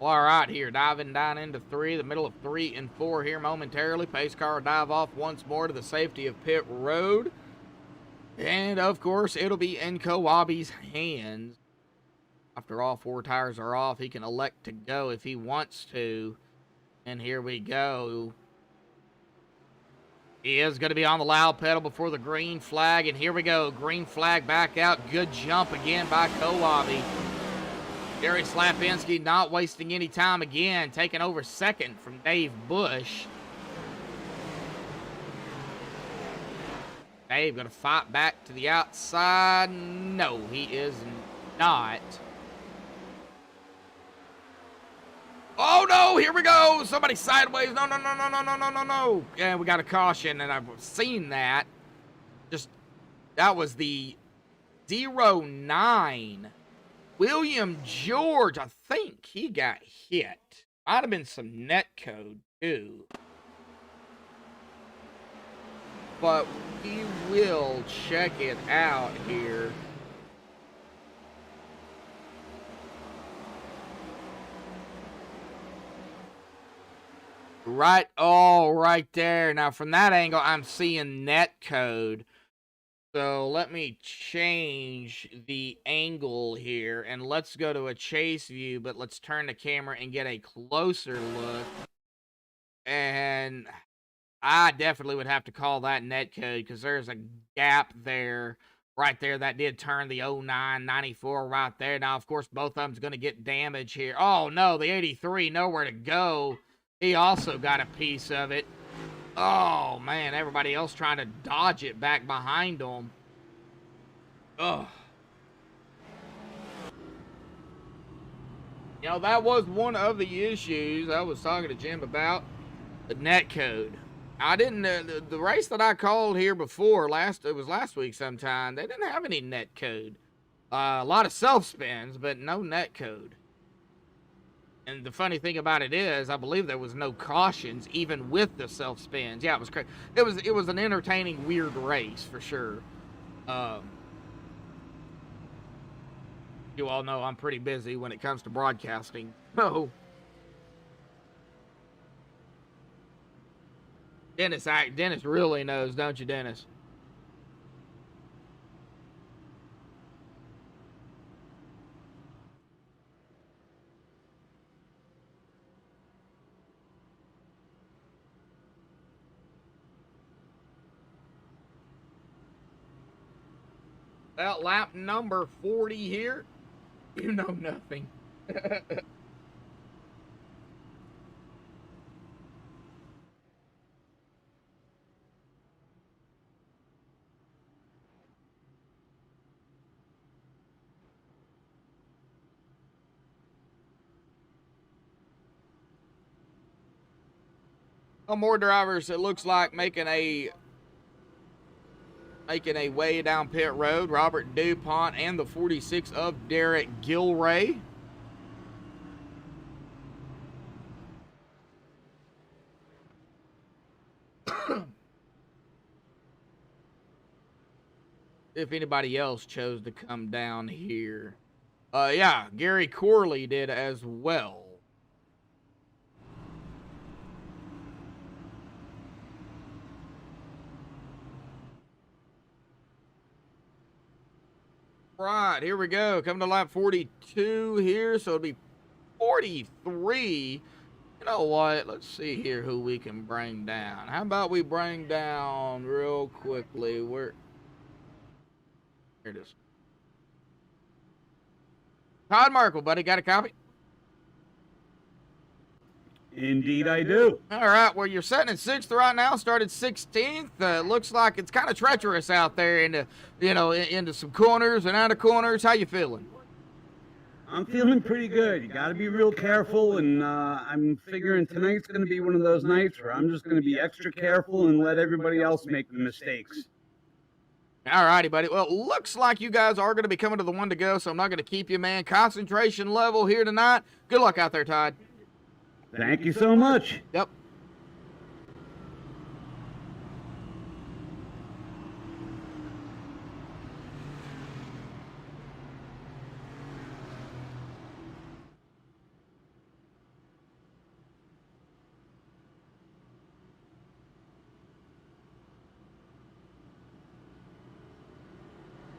Speaker 1: All right, here, diving down into 3, the middle of 3 and 4 here momentarily. Pace car will dive off once more to the safety of pit road. And, of course, it'll be in Kawabe's hands. After all 4 tires are off, he can elect to go if he wants to. And here we go. He is going to be on the loud pedal before the green flag. And here we go, green flag back out. Good jump again by Kawabe. Gary Slapinski not wasting any time again, taking over second from Dave Bush. Dave going to fight back to the outside. No, he is not. Oh, no, here we go. Somebody sideways. No, no, no, no, no, no, no, no, no. Yeah, we got a caution, and I've seen that. That was the 09. William George, I think he got hit. Might have been some net code, too. But we will check it out here. Right, oh, right there. Now, from that angle, I'm seeing net code. So let me change the angle here, and let's go to a chase view, but let's turn the camera and get a closer look. And I definitely would have to call that net code because there's a gap there, right there. That did turn the 0994 right there. Now, of course, both of them's going to get damage here. Oh, no, the 83, nowhere to go. He also got a piece of it. Oh, man, everybody else trying to dodge it back behind them. Oh. You know, that was one of the issues I was talking to Jim about, the net code. I didn't, the race that I called here before, it was last week sometime, they didn't have any net code. A lot of self-spins, but no net code. And the funny thing about it is, I believe there was no cautions, even with the self-spins. Yeah, it was crazy. It was an entertaining, weird race, for sure. You all know I'm pretty busy when it comes to broadcasting. So, Dennis really knows, don't you, Dennis? Well, lap number 40 here. You know nothing. More drivers, it looks like, making a way down pit road. Robert DuPont and the 46 of Derek Gilray. If anybody else chose to come down here. Yeah, Gary Corley did as well. Right, here we go. Coming to lap 42 here, so it'll be 43. You know what? Let's see here who we can bring down. How about we bring down real quickly? Here it is. Todd Merkel, buddy, got a copy?
Speaker 7: Indeed, I do.
Speaker 1: All right, well, you're sitting in 6th right now, started 16th. Looks like it's kind of treacherous out there into, into some corners and out of corners. How you feeling?
Speaker 7: I'm feeling pretty good. You got to be real careful, and I'm figuring tonight's going to be one of those nights where I'm just going to be extra careful and let everybody else make the mistakes.
Speaker 1: All righty, buddy. Well, looks like you guys are going to be coming to the one to go, so I'm not going to keep you, man. Concentration level here tonight. Good luck out there, Todd.
Speaker 7: Thank you so much.
Speaker 1: Yep.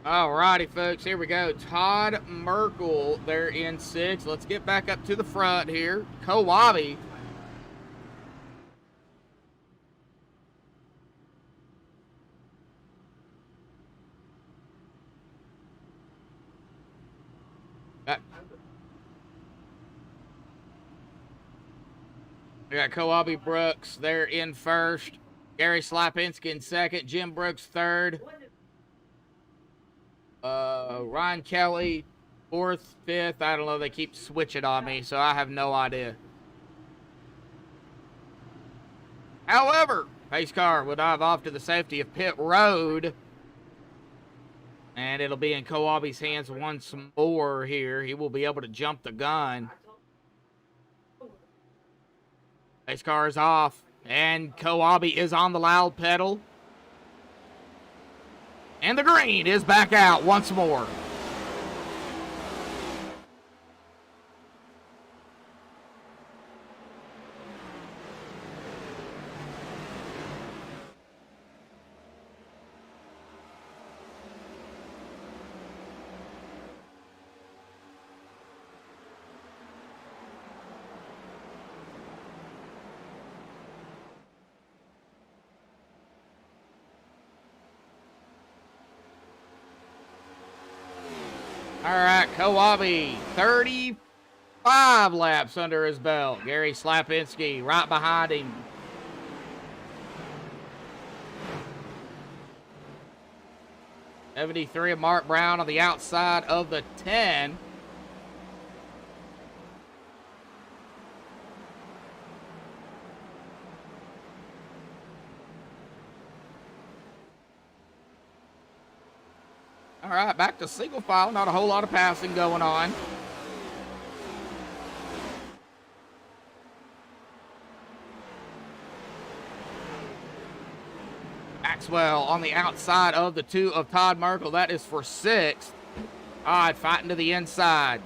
Speaker 1: All righty, folks, here we go. Todd Merkel, they're in 6th. Let's get back up to the front here. Kawabe. We got Kawabe Brooks, they're in 1st. Gary Slapinski in 2nd. Jim Brooks 3rd. Ryan Kelly, 4th, 5th. I don't know. They keep switching on me, so I have no idea. However, pace car will dive off to the safety of pit road. And it'll be in Kawabe's hands once more here. He will be able to jump the gun. Pace car is off. And Kawabe is on the loud pedal. And the green is back out once more. All right, Kawabe, 35 laps under his belt. Gary Slapinski right behind him. '73 of Mark Brown on the outside of the 10. All right, back to single file. Not a whole lot of passing going on. Maxwell on the outside of the 2 of Todd Merkel. That is for 6th. All right, fighting to the inside.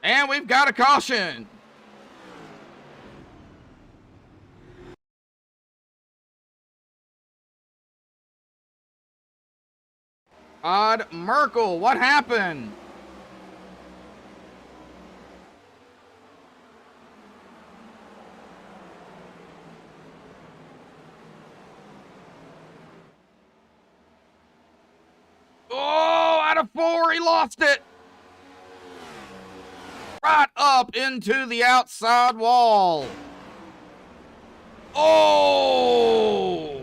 Speaker 1: And we've got a caution. Todd Merkel, what happened? Oh, out of 4, he lost it. Right up into the outside wall. Oh!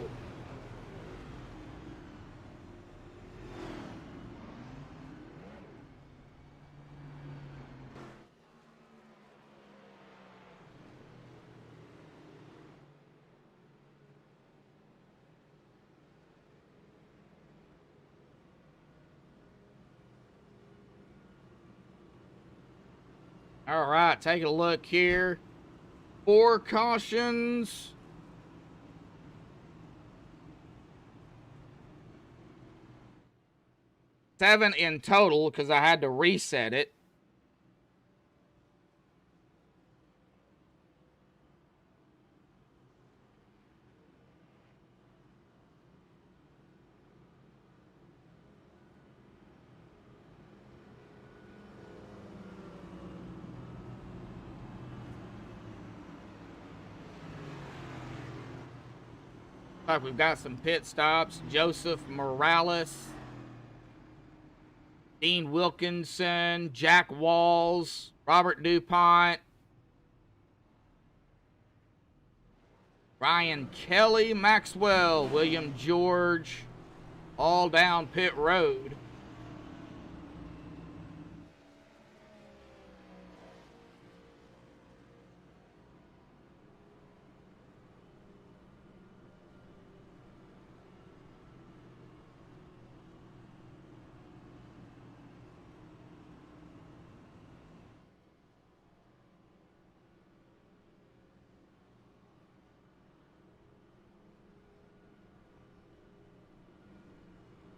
Speaker 1: All right, taking a look here. 4 cautions. 7 in total because I had to reset it. We've got some pit stops. Joseph Morales, Dean Wilkinson, Jack Walls, Robert DuPont, Ryan Kelly, Maxwell, William George, all down pit road.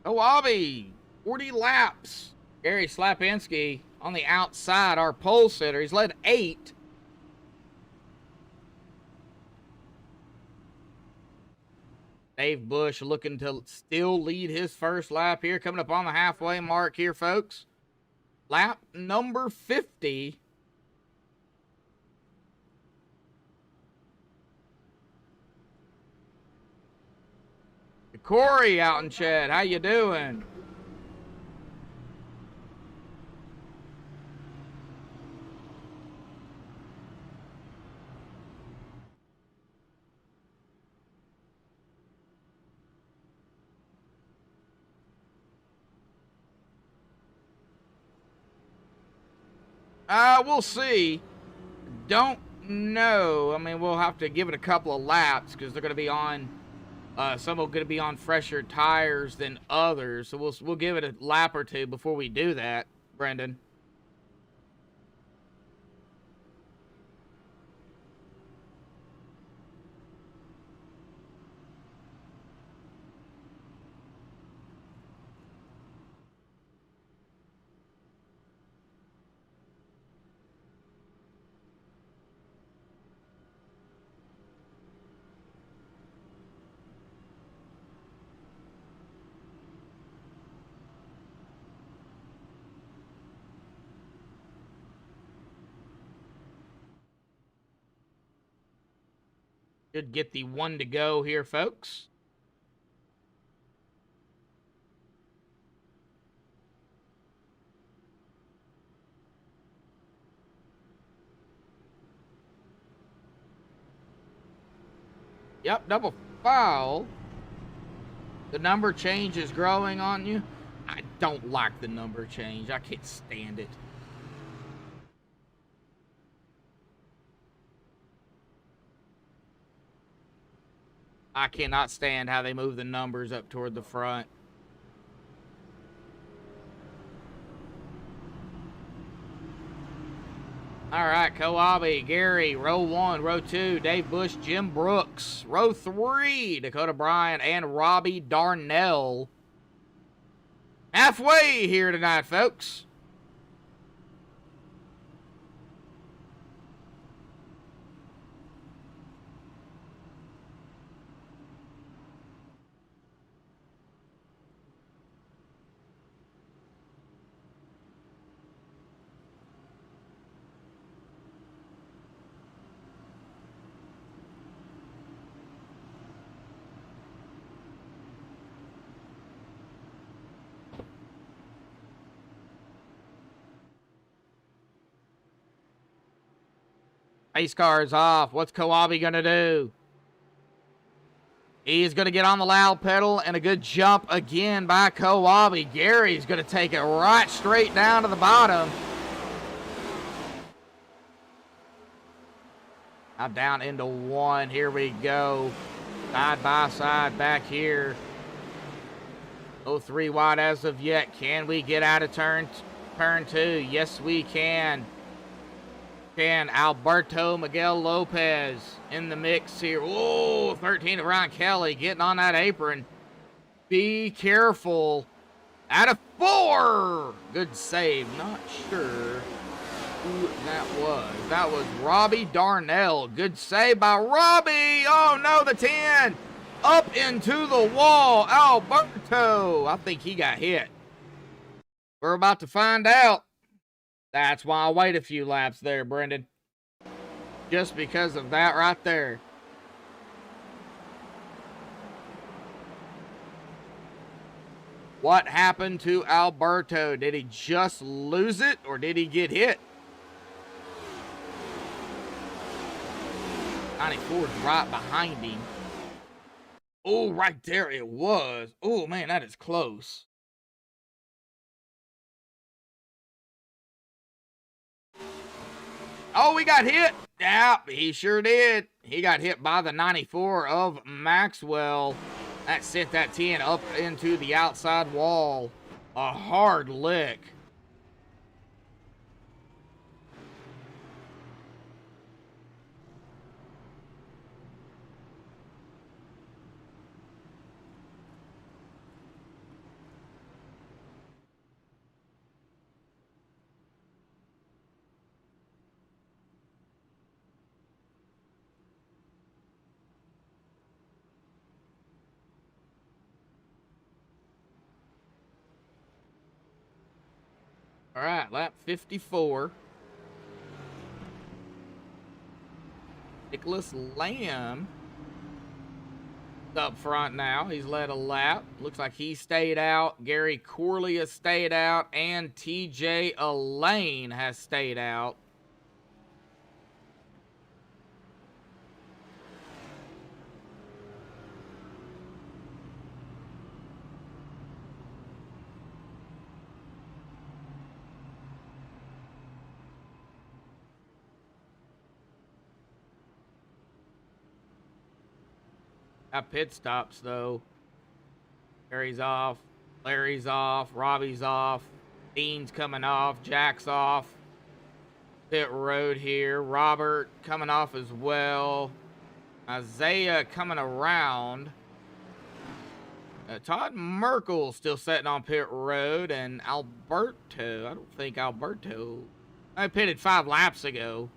Speaker 1: Oabi, 40 laps. Gary Slapinski on the outside, our pole sitter. He's led 8. Dave Bush looking to still lead his first lap here. Coming up on the halfway mark here, folks. Lap number 50. Corey out in chat, how you doing? We'll see. Don't know. I mean, we'll have to give it a couple of laps because they're going to be on. Some are going to be on fresher tires than others, so we'll give it a lap or two before we do that, Brendan. Should get the 1 to go here, folks. Yep, double foul. The number change is growing on you. I don't like the number change. I can't stand it. I cannot stand how they move the numbers up toward the front. All right, Koabe, Gary, row 1, row 2, Dave Bush, Jim Brooks, row 3, Dakota Bryant and Robbie Darnell. Halfway here tonight, folks. Pace car's off. What's Koabe going to do? He's going to get on the loud pedal, and a good jump again by Koabe. Gary's going to take it right straight down to the bottom. Now down into 1. Here we go. Side by side back here. No 3 wide as of yet. Can we get out of turn 2? Yes, we can. And Alberto Miguel Lopez in the mix here. Oh, 13 of Ryan Kelly getting on that apron. Be careful. Out of 4. Good save. Not sure who that was. That was Robbie Darnell. Good save by Robbie. Oh, no, the 10. Up into the wall. Alberto. I think he got hit. We're about to find out. That's why I wait a few laps there, Brendan. Just because of that right there. What happened to Alberto? Did he just lose it or did he get hit? 94 is right behind him. Oh, right there it was. Oh, man, that is close. Oh, he got hit. Yeah, he sure did. He got hit by the 94 of Maxwell. That sent that 10 up into the outside wall. A hard lick. All right, lap 54. Nicholas Lamb is up front now. He's led a lap. Looks like he stayed out. Gary Corley has stayed out. And TJ Elaine has stayed out. Got pit stops, though. Gary's off. Larry's off. Robbie's off. Dean's coming off. Jack's off. Pit road here. Robert coming off as well. Isaiah coming around. Todd Merkel still sitting on pit road. And Alberto. I don't think Alberto. I pitted 5 laps ago.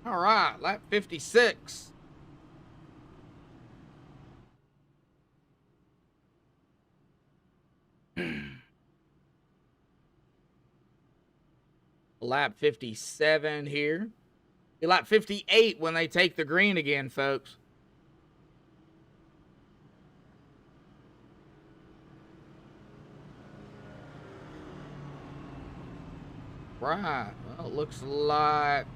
Speaker 1: All right, lap 56. Lap 57 here. Lap 58 when they take the green again, folks. Right. Well, it looks like...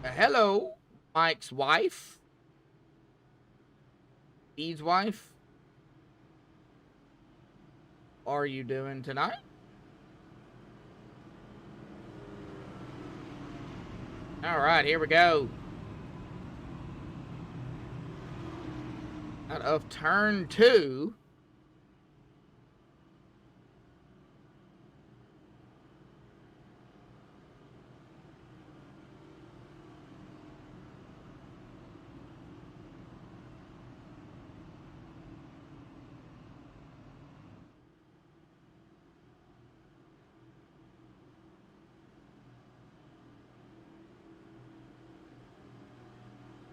Speaker 1: hello, Mike's wife. Steve's wife. How are you doing tonight? All right, here we go. Out of turn 2.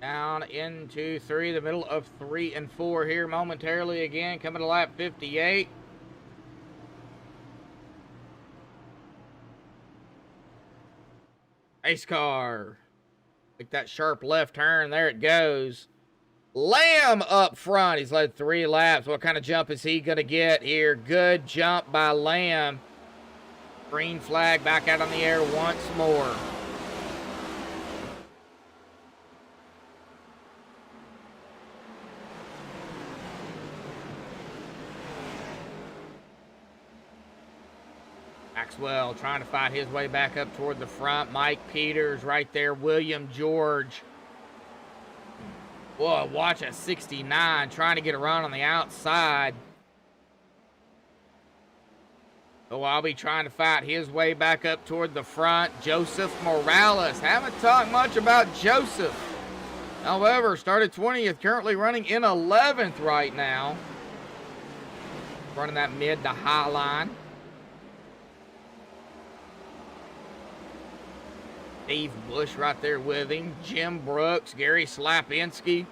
Speaker 1: Down into 3, the middle of 3 and 4 here momentarily again, coming to lap 58. Race car. Make that sharp left turn. There it goes. Lamb up front. He's led 3 laps. What kind of jump is he going to get here? Good jump by Lamb. Green flag back out on the air once more. Maxwell trying to fight his way back up toward the front. Mike Peters right there. William George. Whoa, watch at 69 trying to get a run on the outside. So I'll be trying to fight his way back up toward the front. Joseph Morales. Haven't talked much about Joseph. However, started 20th, currently running in 11th right now. Running that mid to high line. Steve Bush right there with him. Jim Brooks, Gary Slapinski,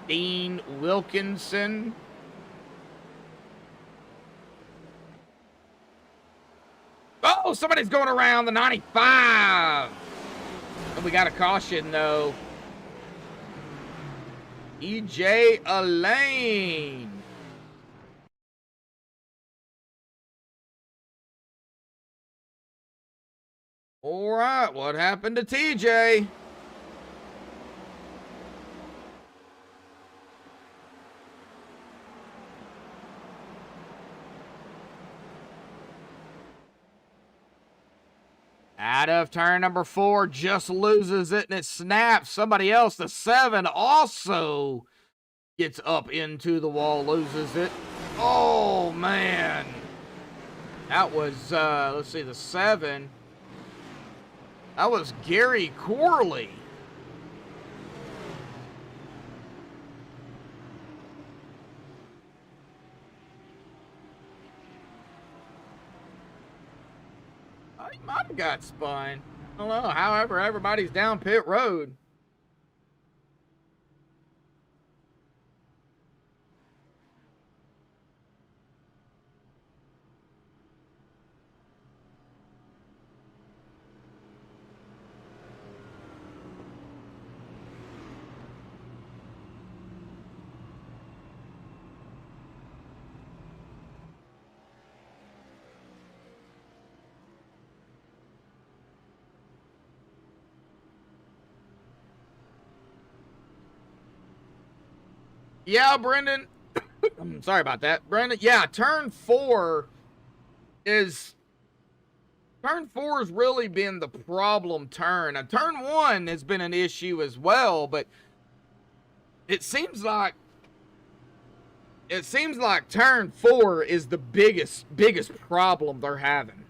Speaker 1: Dean Wilkinson. Oh, somebody's going around the 95. And we got a caution, though. EJ Elaine. All right, what happened to TJ? Out of turn number 4, just loses it and it snaps. Somebody else, the 7, also gets up into the wall, loses it. Oh, man. That was, let's see, the 7. That was Gary Corley. He might have got spun. I don't know. However, everybody's down pit road. Yeah, Brendan. I'm sorry about that. Brendan, yeah, turn 4 has really been the problem turn. Now, turn 1 has been an issue as well, but it seems like turn 4 is the biggest problem they're having.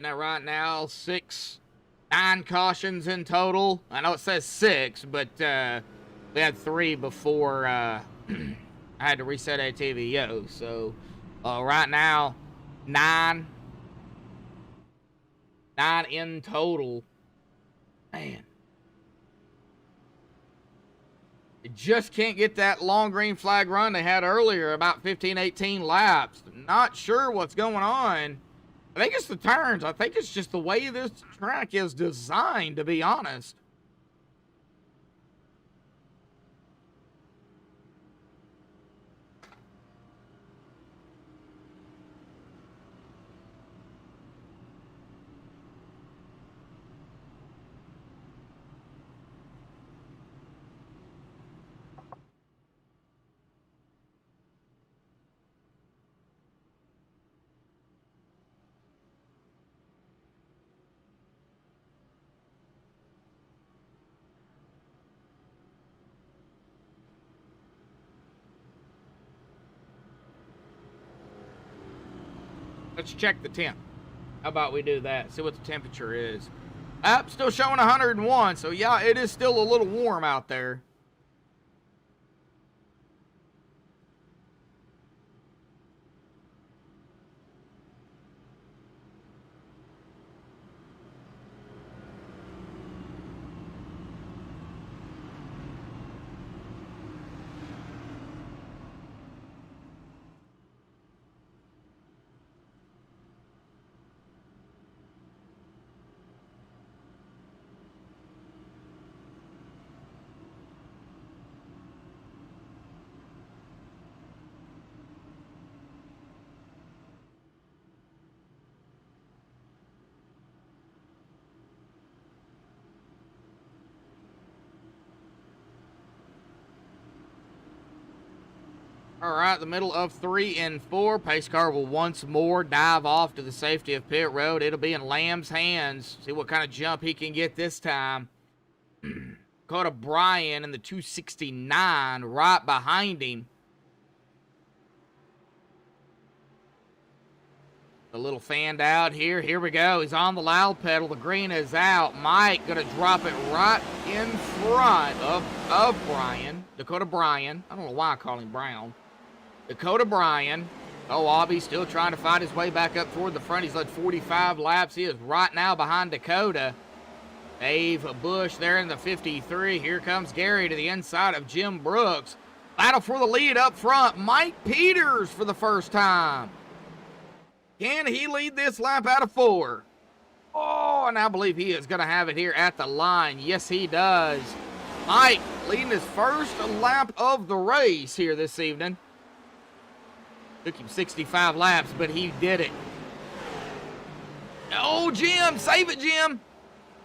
Speaker 1: Now, right now, 9 cautions in total. I know it says 6, but we had 3 before I had to reset ATVO. So right now, 9 in total. Man, they just can't get that long green flag run they had earlier, about 15, 18 laps. Not sure what's going on. I think it's the turns. I think it's just the way this track is designed, to be honest. Let's check the temp. How about we do that? See what the temperature is. Still showing 101, so yeah, it is still a little warm out there. All right, the middle of 3 and 4. Pace car will once more dive off to the safety of pit road. It'll be in Lamb's hands. See what kind of jump he can get this time. Dakota Bryan in the 269 right behind him. A little fanned out here. Here we go. He's on the loud pedal. The green is out. Mike going to drop it right in front of Bryan. Dakota Bryan. I don't know why I call him Brown. Dakota Bryan. Oh, Obby still trying to find his way back up toward the front. He's led 45 laps. He is right now behind Dakota. Dave Bush there in the 53. Here comes Gary to the inside of Jim Brooks. Battle for the lead up front. Mike Peters for the first time. Can he lead this lap out of 4? Oh, and I believe he is going to have it here at the line. Yes, he does. Mike leading his first lap of the race here this evening. Took him 65 laps, but he did it. Oh, Jim, save it, Jim.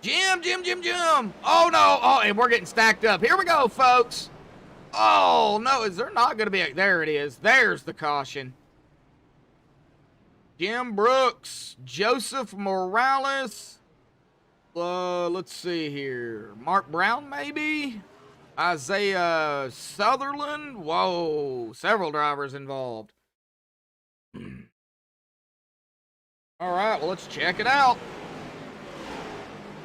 Speaker 1: Jim. Oh, no. Oh, and we're getting stacked up. Here we go, folks. Oh, no, is there not going to be a... There it is. There's the caution. Jim Brooks, Joseph Morales. Let's see here. Mark Brown, maybe? Isaiah Sutherland. Whoa, several drivers involved. All right, well, let's check it out.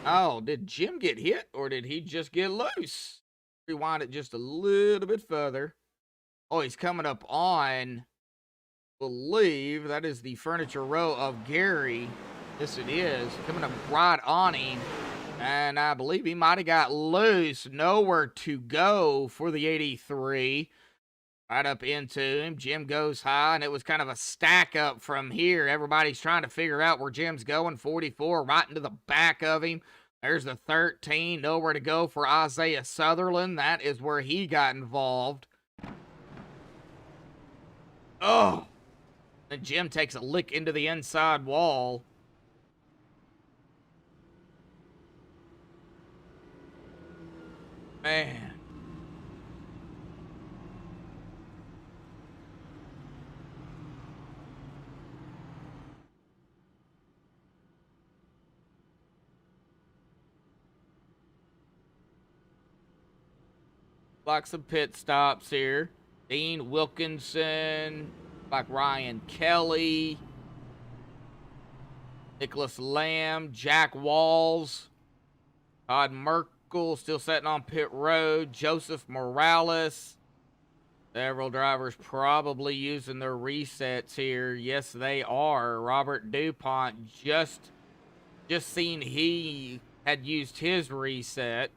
Speaker 1: Oh, did Jim get hit or did he just get loose? Rewind it just a little bit further. Oh, he's coming up on, believe that is the furniture row of Gary. Yes, it is. Coming up right on him. And I believe he might have got loose. Nowhere to go for the 83. Right up into him. Jim goes high, and it was kind of a stack up from here. Everybody's trying to figure out where Jim's going. 44 right into the back of him. There's the 13. Nowhere to go for Isaiah Sutherland. That is where he got involved. Oh. And Jim takes a lick into the inside wall. Man. Like some pit stops here. Dean Wilkinson, like Ryan Kelly, Nicholas Lamb, Jack Walls, Todd Merkel still sitting on pit road, Joseph Morales. Several drivers probably using their resets here. Yes, they are. Robert DuPont just seen he had used his reset.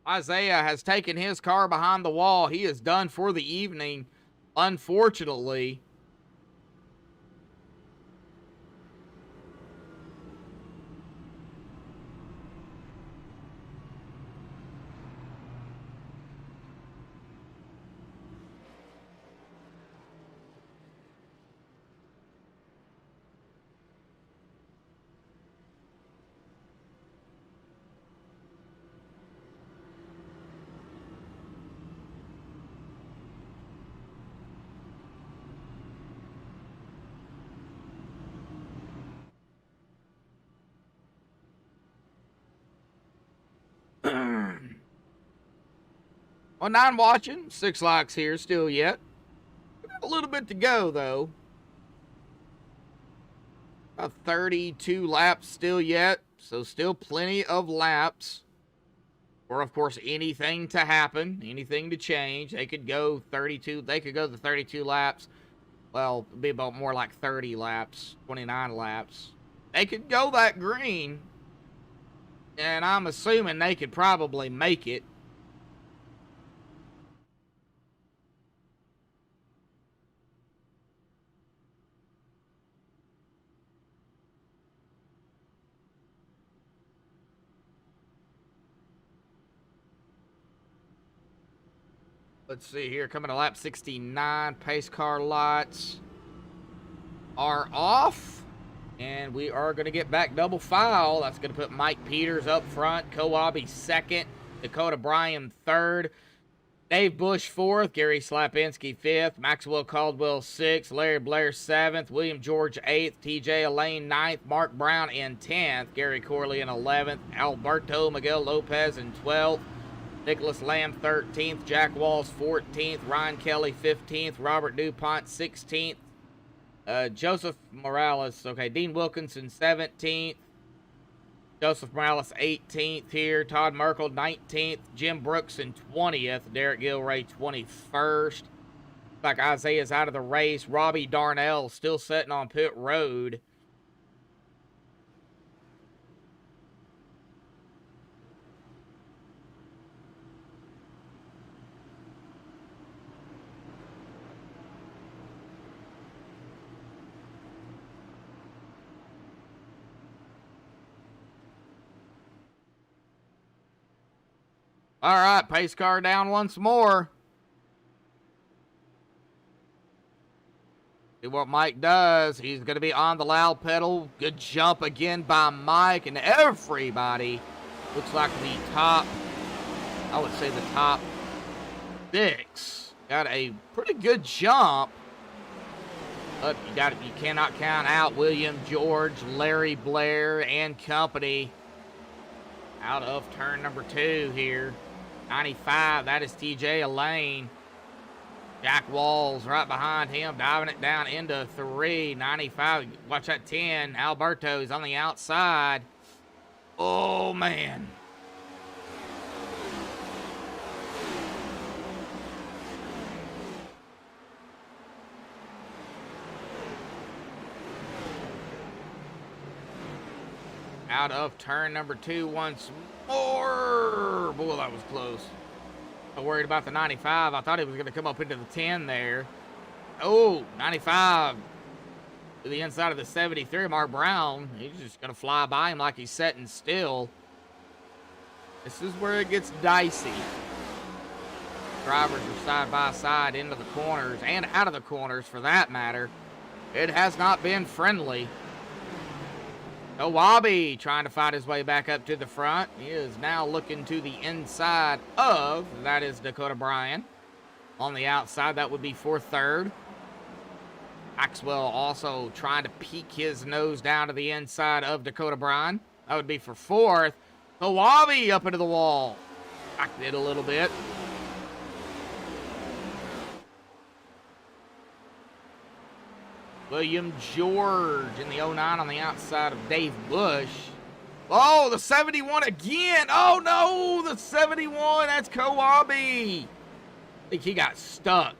Speaker 1: Isaiah has taken his car behind the wall. He is done for the evening, unfortunately. Well, 9 watching, 6 likes here still yet. We got a little bit to go, though. About 32 laps still yet, so still plenty of laps. Or, of course, anything to happen, anything to change. They could go 32, they could go the 32 laps. Well, it'd be about more like 30 laps, 29 laps. They could go that green, and I'm assuming they could probably make it. Let's see here, coming to lap 69, pace car lights are off, and we are going to get back double file. That's going to put Mike Peters up front, Kowabe second, Dakota Bryan third, Dave Bush fourth, Gary Slapinski fifth, Maxwell Caldwell sixth, Larry Blair seventh, William George eighth, TJ Elaine ninth, Mark Brown in 10th, Gary Corley in 11th, Alberto Miguel Lopez in 12th, Nicholas Lamb 13th, Jack Walls 14th, Ryan Kelly 15th, Robert DuPont 16th, Joseph Morales, okay, Dean Wilkinson 17th, Joseph Morales 18th here, Todd Merkel 19th, Jim Brooks in 20th, Derek Gilray 21st. Looks like Isaiah's out of the race. Robbie Darnell still sitting on pit road. All right, pace car down once more. See what Mike does. He's going to be on the loud pedal. Good jump again by Mike, and everybody looks like the top, I would say the top 6 got a pretty good jump. But you cannot count out William George, Larry Blair, and company out of turn number 2 here. 95, that is TJ Elaine. Jack Walls right behind him, diving it down into 3. 95, watch that 10. Alberto is on the outside. Oh, man. Out of turn number 2 once more. Boy, that was close. I'm worried about the 95. I thought he was going to come up into the 10 there. Oh, 95 to the inside of the 73. Mark Brown, he's just going to fly by him like he's sitting still. This is where it gets dicey. Drivers are side by side into the corners and out of the corners for that matter. It has not been friendly. Kowabe trying to fight his way back up to the front. He is now looking to the inside of, that is Dakota Bryan. On the outside, that would be for 3rd. Maxwell also trying to peek his nose down to the inside of Dakota Bryan. That would be for 4th. Kowabe up into the wall. Backed it a little bit. William George in the 09 on the outside of Dave Bush. Oh, the 71 again. Oh, no, the 71. That's Kowabe. I think he got stuck.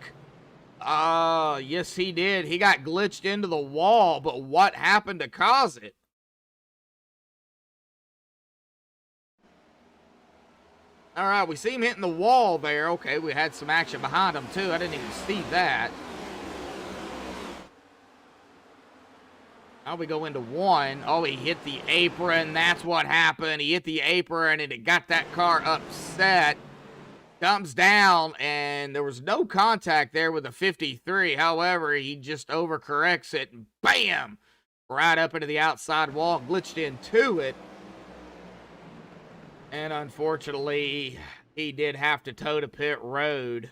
Speaker 1: Yes, he did. He got glitched into the wall, but what happened to cause it? All right, we see him hitting the wall there. Okay, we had some action behind him, too. I didn't even see that. Now we go into one. Oh, he hit the apron. That's what happened. He hit the apron, and it got that car upset. Comes down, and there was no contact there with the 53. However, he just overcorrects it, and bam! Right up into the outside wall, glitched into it. And unfortunately, he did have to toe to pit road.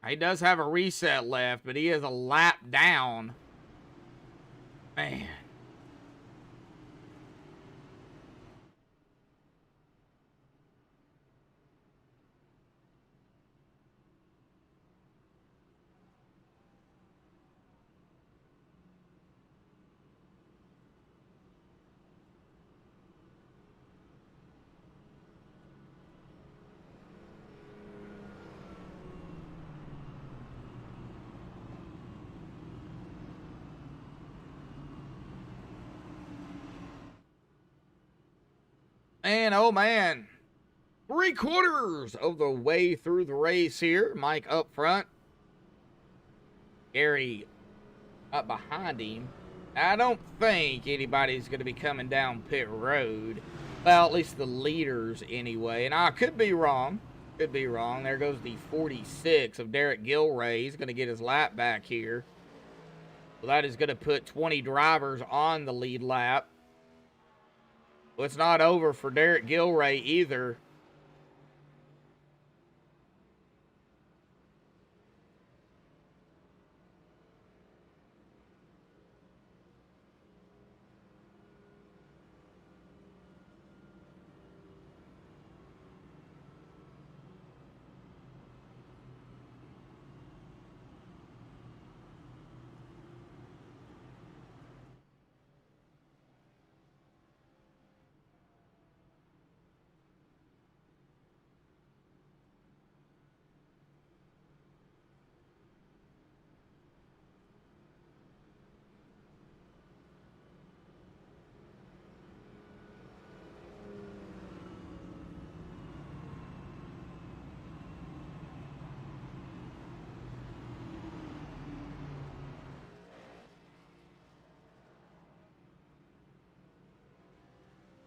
Speaker 1: He does have a reset left, but he is a lap down. Man. And oh man, 3/4 of the way through the race here. Mike up front. Gary up behind him. I don't think anybody's going to be coming down pit road. Well, at least the leaders anyway. And I could be wrong. Could be wrong. There goes the 46 of Derek Gilray. He's going to get his lap back here. So that is going to put 20 drivers on the lead lap. Well, it's not over for Derek Gilray either.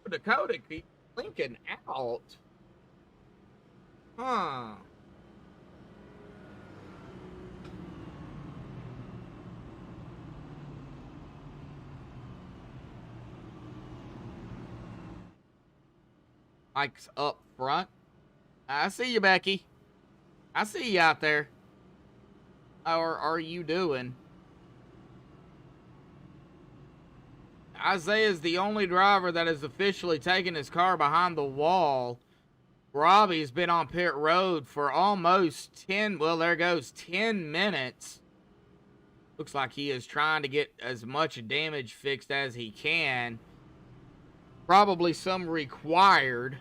Speaker 1: Dakota keeps blinking out. Huh. Mike's up front. I see you, Becky. I see you out there. How are you doing? Isaiah's the only driver that has officially taken his car behind the wall. Robbie's been on pit road for almost 10, well, there goes 10 minutes. Looks like he is trying to get as much damage fixed as he can. Probably some required.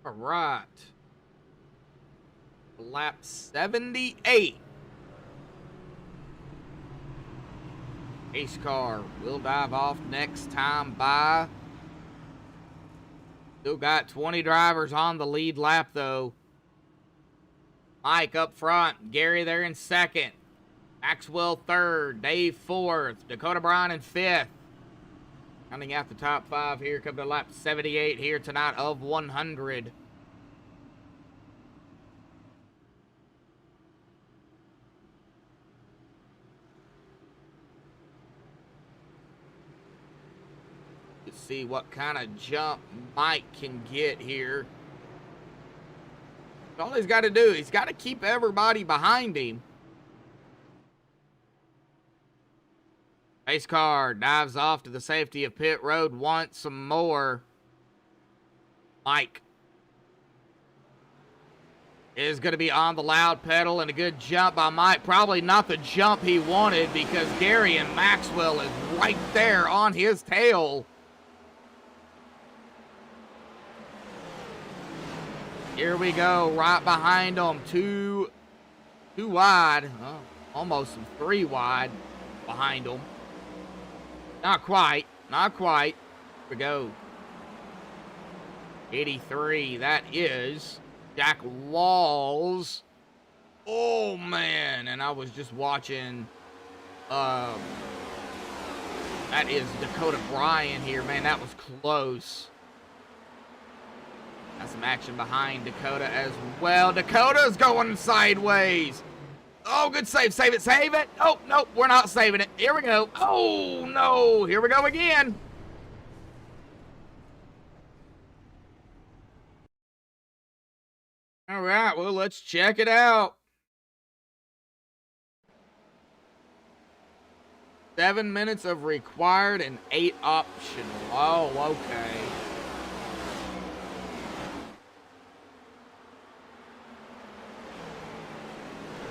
Speaker 1: All right. Lap 78. Ace car will dive off next time by. Still got 20 drivers on the lead lap, though. Mike up front. Gary there in second. Maxwell third. Dave fourth. Dakota Bryan in fifth. Counting out the top five here, come to lap 78 here tonight of 100. Let's see what kind of jump Mike can get here. All he's got to do, he's got to keep everybody behind him. Pace car dives off to the safety of pit road once more. Mike is going to be on the loud pedal, and a good jump by Mike. Probably not the jump he wanted because Gary and Maxwell is right there on his tail. Here we go, right behind them. Two wide, almost 3 wide behind them. Not quite, not quite. Here we go. 83, that is Jack Walls. Oh, man, and I was just watching, that is Dakota Bryan here. Man, that was close. Got some action behind Dakota as well. Dakota's going sideways. Oh, good save. Save it. Save it. Oh, nope. We're not saving it. Here we go. Oh, no. Here we go again. All right. Well, let's check it out. 7 minutes of required and 8 optional. Oh, okay.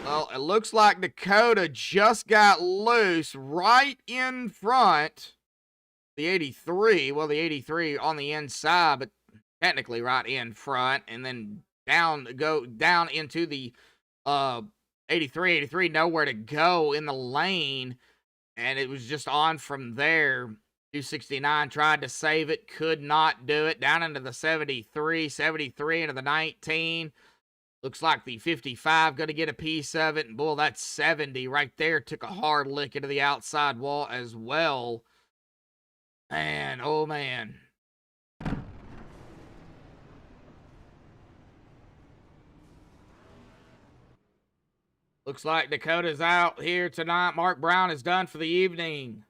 Speaker 1: Well, it looks like Dakota just got loose right in front. The 83, well, the 83 on the inside, but technically right in front, and then go down into the 83, nowhere to go in the lane, and it was just on from there. 269 tried to save it, could not do it. Down into the 73 into the 19. Looks like the 55 going to get a piece of it. And, boy, that 70 right there took a hard lick into the outside wall as well. Man, oh, man. Looks like Dakota's out here tonight. Mark Brown is done for the evening.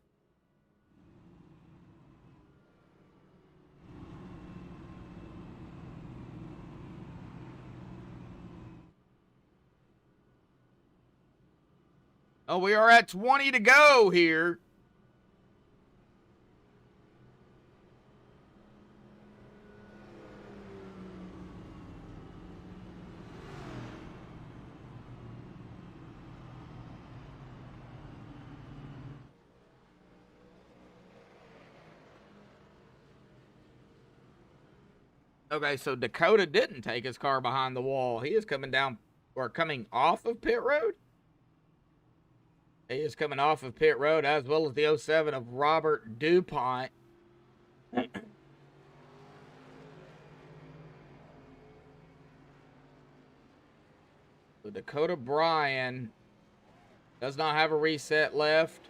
Speaker 1: Oh, we are at 20 to go here. Okay, so Dakota didn't take his car behind the wall. He is coming down, or coming off of pit road. He is coming off of pit road, as well as the 07 of Robert DuPont. So Dakota Bryan does not have a reset left.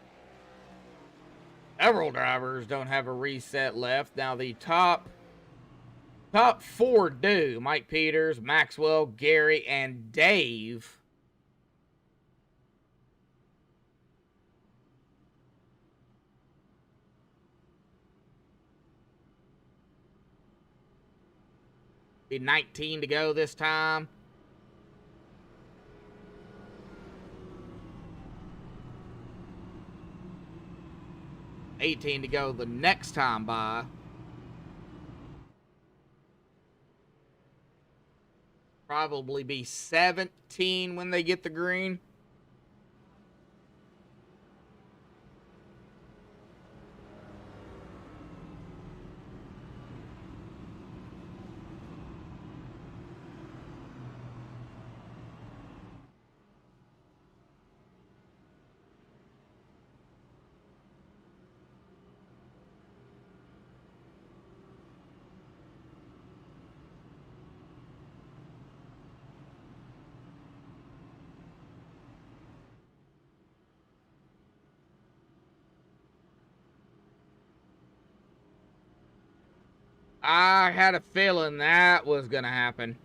Speaker 1: Several drivers don't have a reset left. Now the top 4 do. Mike Peters, Maxwell, Gary, and Dave. Be 19 to go this time. $18 to go the next time by. Probably be 17 when they get the green. I had a feeling that was going to happen.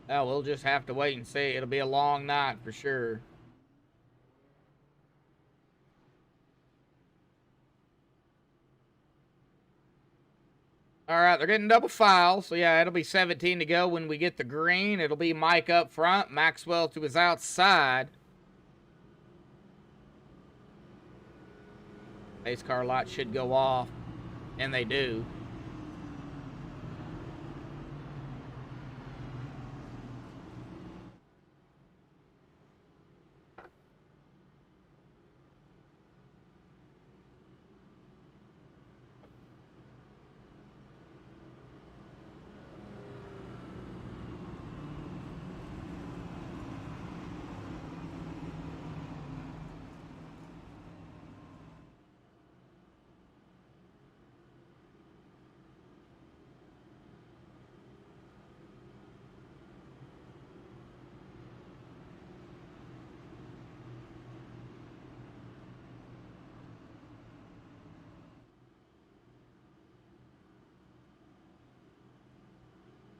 Speaker 1: Oh, we'll just have to wait and see. It'll be a long night for sure. All right, they're getting double file, so yeah, it'll be 17 to go when we get the green. It'll be Mike up front, Maxwell to his outside. Pace car light should go off, and they do.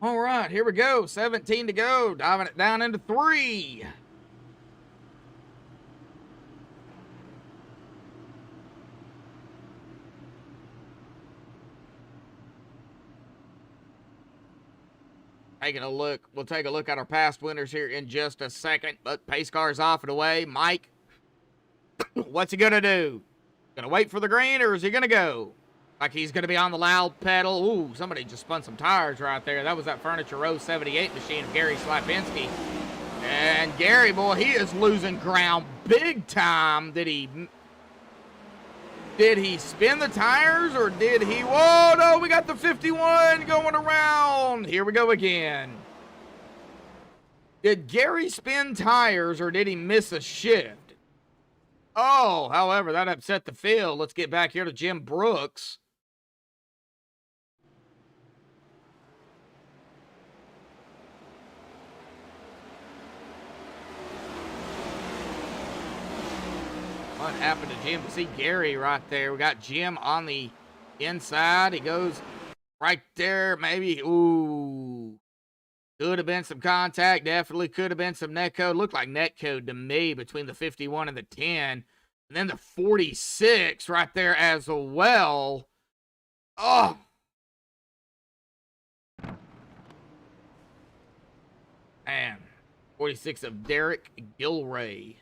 Speaker 1: All right, here we go. 17 to go. Diving it down into 3. Taking a look. We'll take a look at our past winners here in just a second. But pace car's off and away. Mike, what's he going to do? Going to wait for the green, or is he going to go? Like he's going to be on the loud pedal. Ooh, somebody just spun some tires right there. That was that Furniture Row 78 machine of Gary Slapinski. And Gary, boy, he is losing ground big time. Did he spin the tires, or did he? Whoa, no, we got the 51 going around. Here we go again. Did Gary spin tires, or did he miss a shift? Oh, however, that upset the field. Let's get back here to Jim Brooks. What happened to Jim? To see Gary right there. We got Jim on the inside. He goes right there. Maybe. Ooh. Could have been some contact. Definitely could have been some netcode. Looked like netcode to me between the 51 and the 10. And then the 46 right there as well. Oh. Man. 46 of Derek Gilray.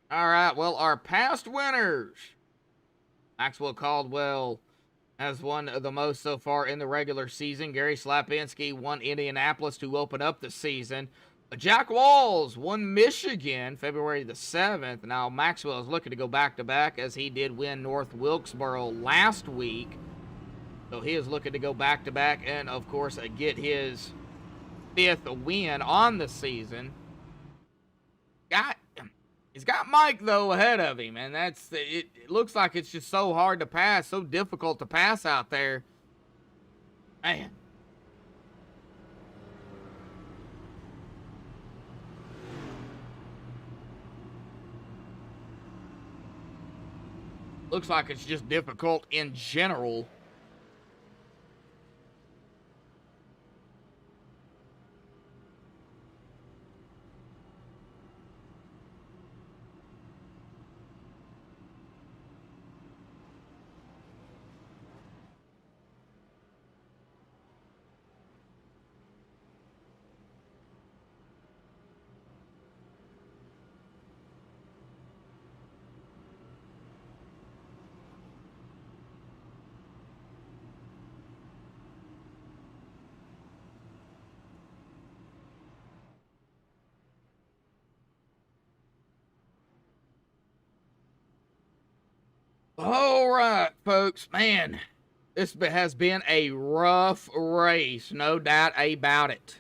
Speaker 1: All right, well, our past winners. Maxwell Caldwell has won the most so far in the regular season. Gary Slapinski won Indianapolis to open up the season. Jack Walls won Michigan February the 7th. Now, Maxwell is looking to go back-to-back as he did win North Wilkesboro last week. So he is looking to go back-to-back and, of course, get his 5th win on the season. He's got Mike, though, ahead of him, and it looks like it's just so hard to pass, so difficult to pass out there. Man. Looks like it's just difficult in general. All right, folks, man, this has been a rough race, no doubt about it.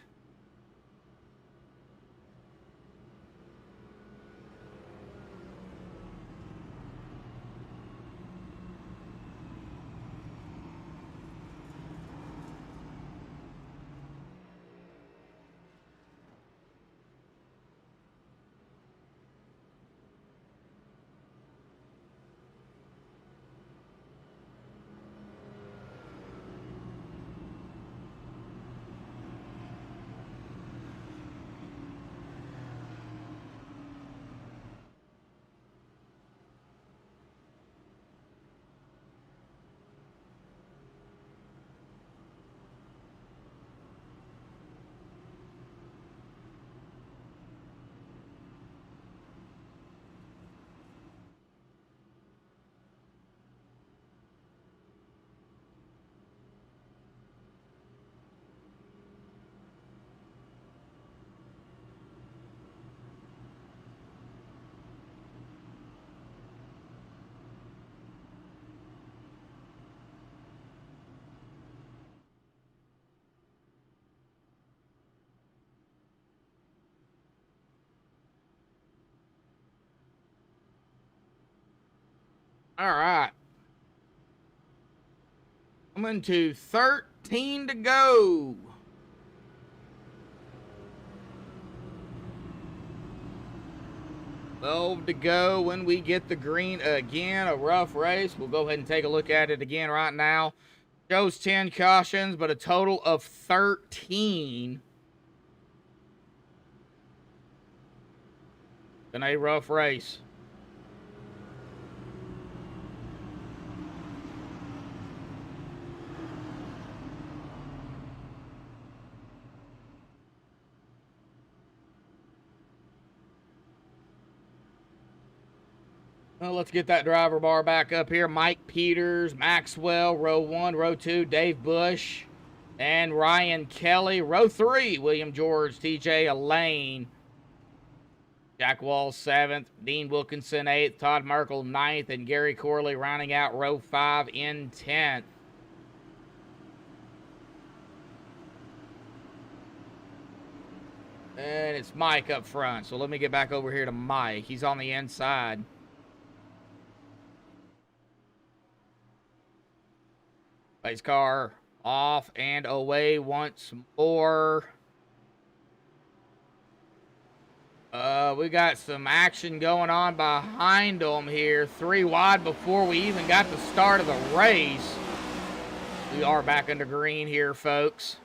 Speaker 1: All right. Coming to 13 to go. To go when we get the green again. A rough race. We'll go ahead and take a look at it again right now. Shows 10 cautions, but a total of 13. Been a rough race. Well, let's get that driver bar back up here. Mike Peters, Maxwell, row 1, row 2, Dave Bush, and Ryan Kelly. Row 3, William George, TJ Elaine, Jack Walls 7th, Dean Wilkinson 8th, Todd Merkel 9th, and Gary Corley rounding out row 5 in 10th. And it's Mike up front. So let me get back over here to Mike. He's on the inside. Pace car off and away once more. We got some action going on behind them here. 3 wide before we even got the start of the race. We are back under green here, folks.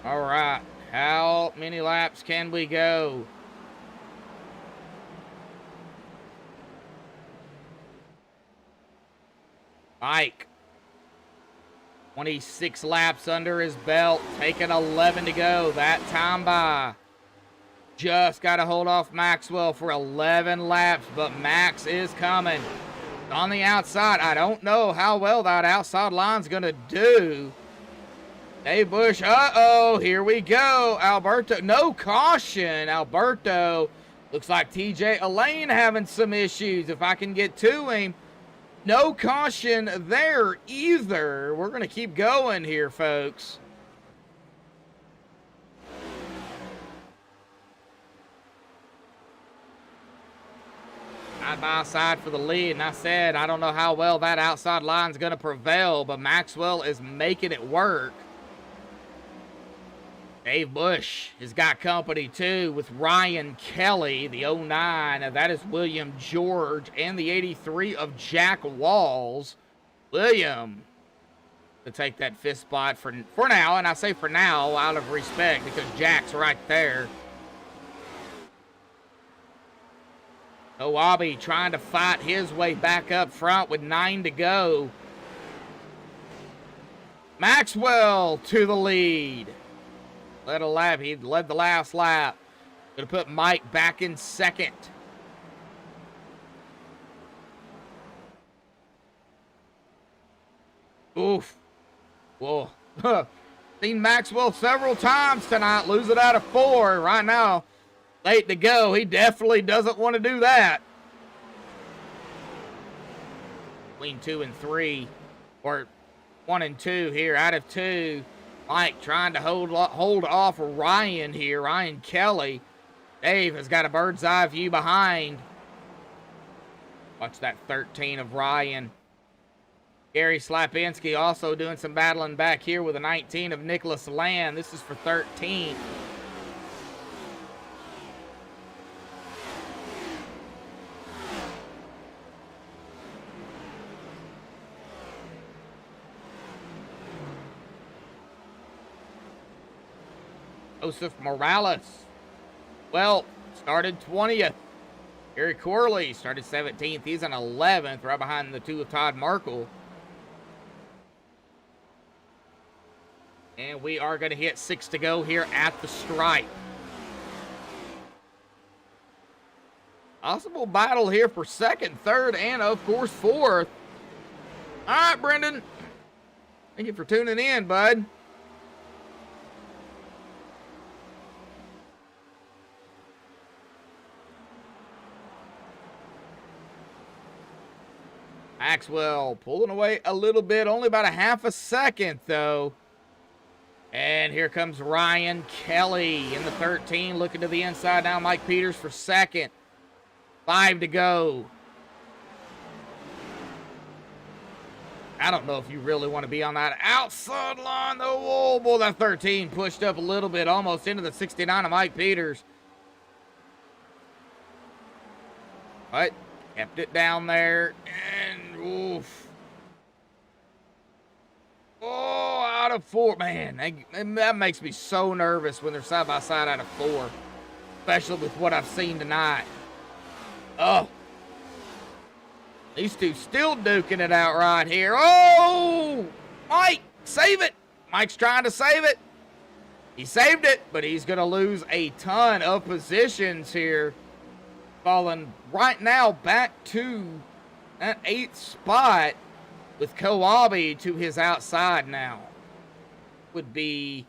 Speaker 1: All right. How many laps can we go? Mike. 26 laps under his belt. Taking 11 to go. That time by. Just got to hold off Maxwell for 11 laps, but Max is coming. On the outside. I don't know how well that outside line's going to do. Dave Bush, uh-oh, here we go. Alberto, no caution. Alberto, looks like TJ Elaine having some issues. If I can get to him, no caution there either. We're going to keep going here, folks. Side by side for the lead, and I said I don't know how well that outside line's going to prevail, but Maxwell is making it work. Dave Bush has got company, too, with Ryan Kelly, the 09. And that is William George, and the 83 of Jack Walls. William to take that 5th spot for now. And I say for now out of respect because Jack's right there. Owabi trying to fight his way back up front with 9 to go. Maxwell to the lead. Led a lap. He led the last lap. Going to put Mike back in 2nd. Oof. Whoa. Seen Maxwell several times tonight. Lose it out of 4. Right now, late to go. He definitely doesn't want to do that. Between 2 and 3. Or 1 and 2 here. Out of 2. Mike trying to hold off Ryan here. Ryan Kelly. Dave has got a bird's eye view behind. Watch that 13 of Ryan. Gary Slapinski also doing some battling back here with a 19 of Nicholas Land. This is for 13. Joseph Morales, well, started 20th. Gary Corley started 17th. He's in 11th, right behind the 2 of Todd Merkel. And we are going to hit 6 to go here at the stripe. Possible battle here for 2nd, 3rd, and of course 4th. All right, Brendan. Thank you for tuning in, bud. Maxwell pulling away a little bit, only about a half a second, though. And here comes Ryan Kelly in the 13, looking to the inside now. Mike Peters for second. 5 to go. I don't know if you really want to be on that outside line, though. Oh, boy, that 13 pushed up a little bit, almost into the 69 of Mike Peters. But kept it down there, and oof. Oh, out of 4. Man, that makes me so nervous when they're side by side out of 4, especially with what I've seen tonight. Oh. These two still duking it out right here. Oh, Mike, save it. Mike's trying to save it. He saved it, but he's going to lose a ton of positions here. Falling right now back to that 8th spot with Kowabe to his outside now. Would be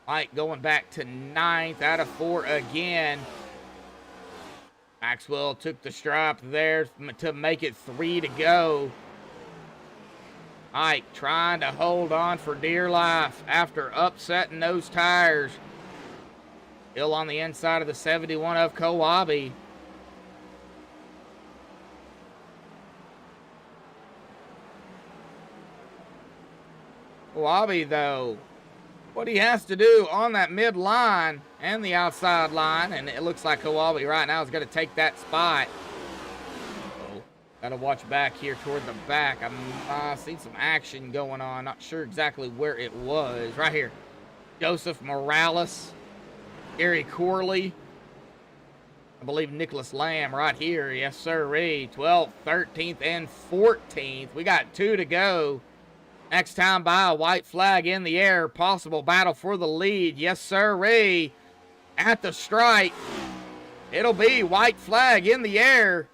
Speaker 1: Mike going back to 9th out of 4 again. Maxwell took the stripe there to make it 3 to go. Mike trying to hold on for dear life after upsetting those tires. Still on the inside of the 71 of Kowabe. Kowabe, though, what he has to do on that mid line and the outside line, and it looks like Kowabe right now is going to take that spot. Oh, got to watch back here toward the back. I've seen some action going on. Not sure exactly where it was. Right here. Joseph Morales, Gary Corley, I believe Nicholas Lamb right here. Yes, sir. 12th, 13th, and 14th. We got 2 to go. Next time by, a white flag in the air. Possible battle for the lead. Yes, sir. At the stripe. It'll be white flag in the air.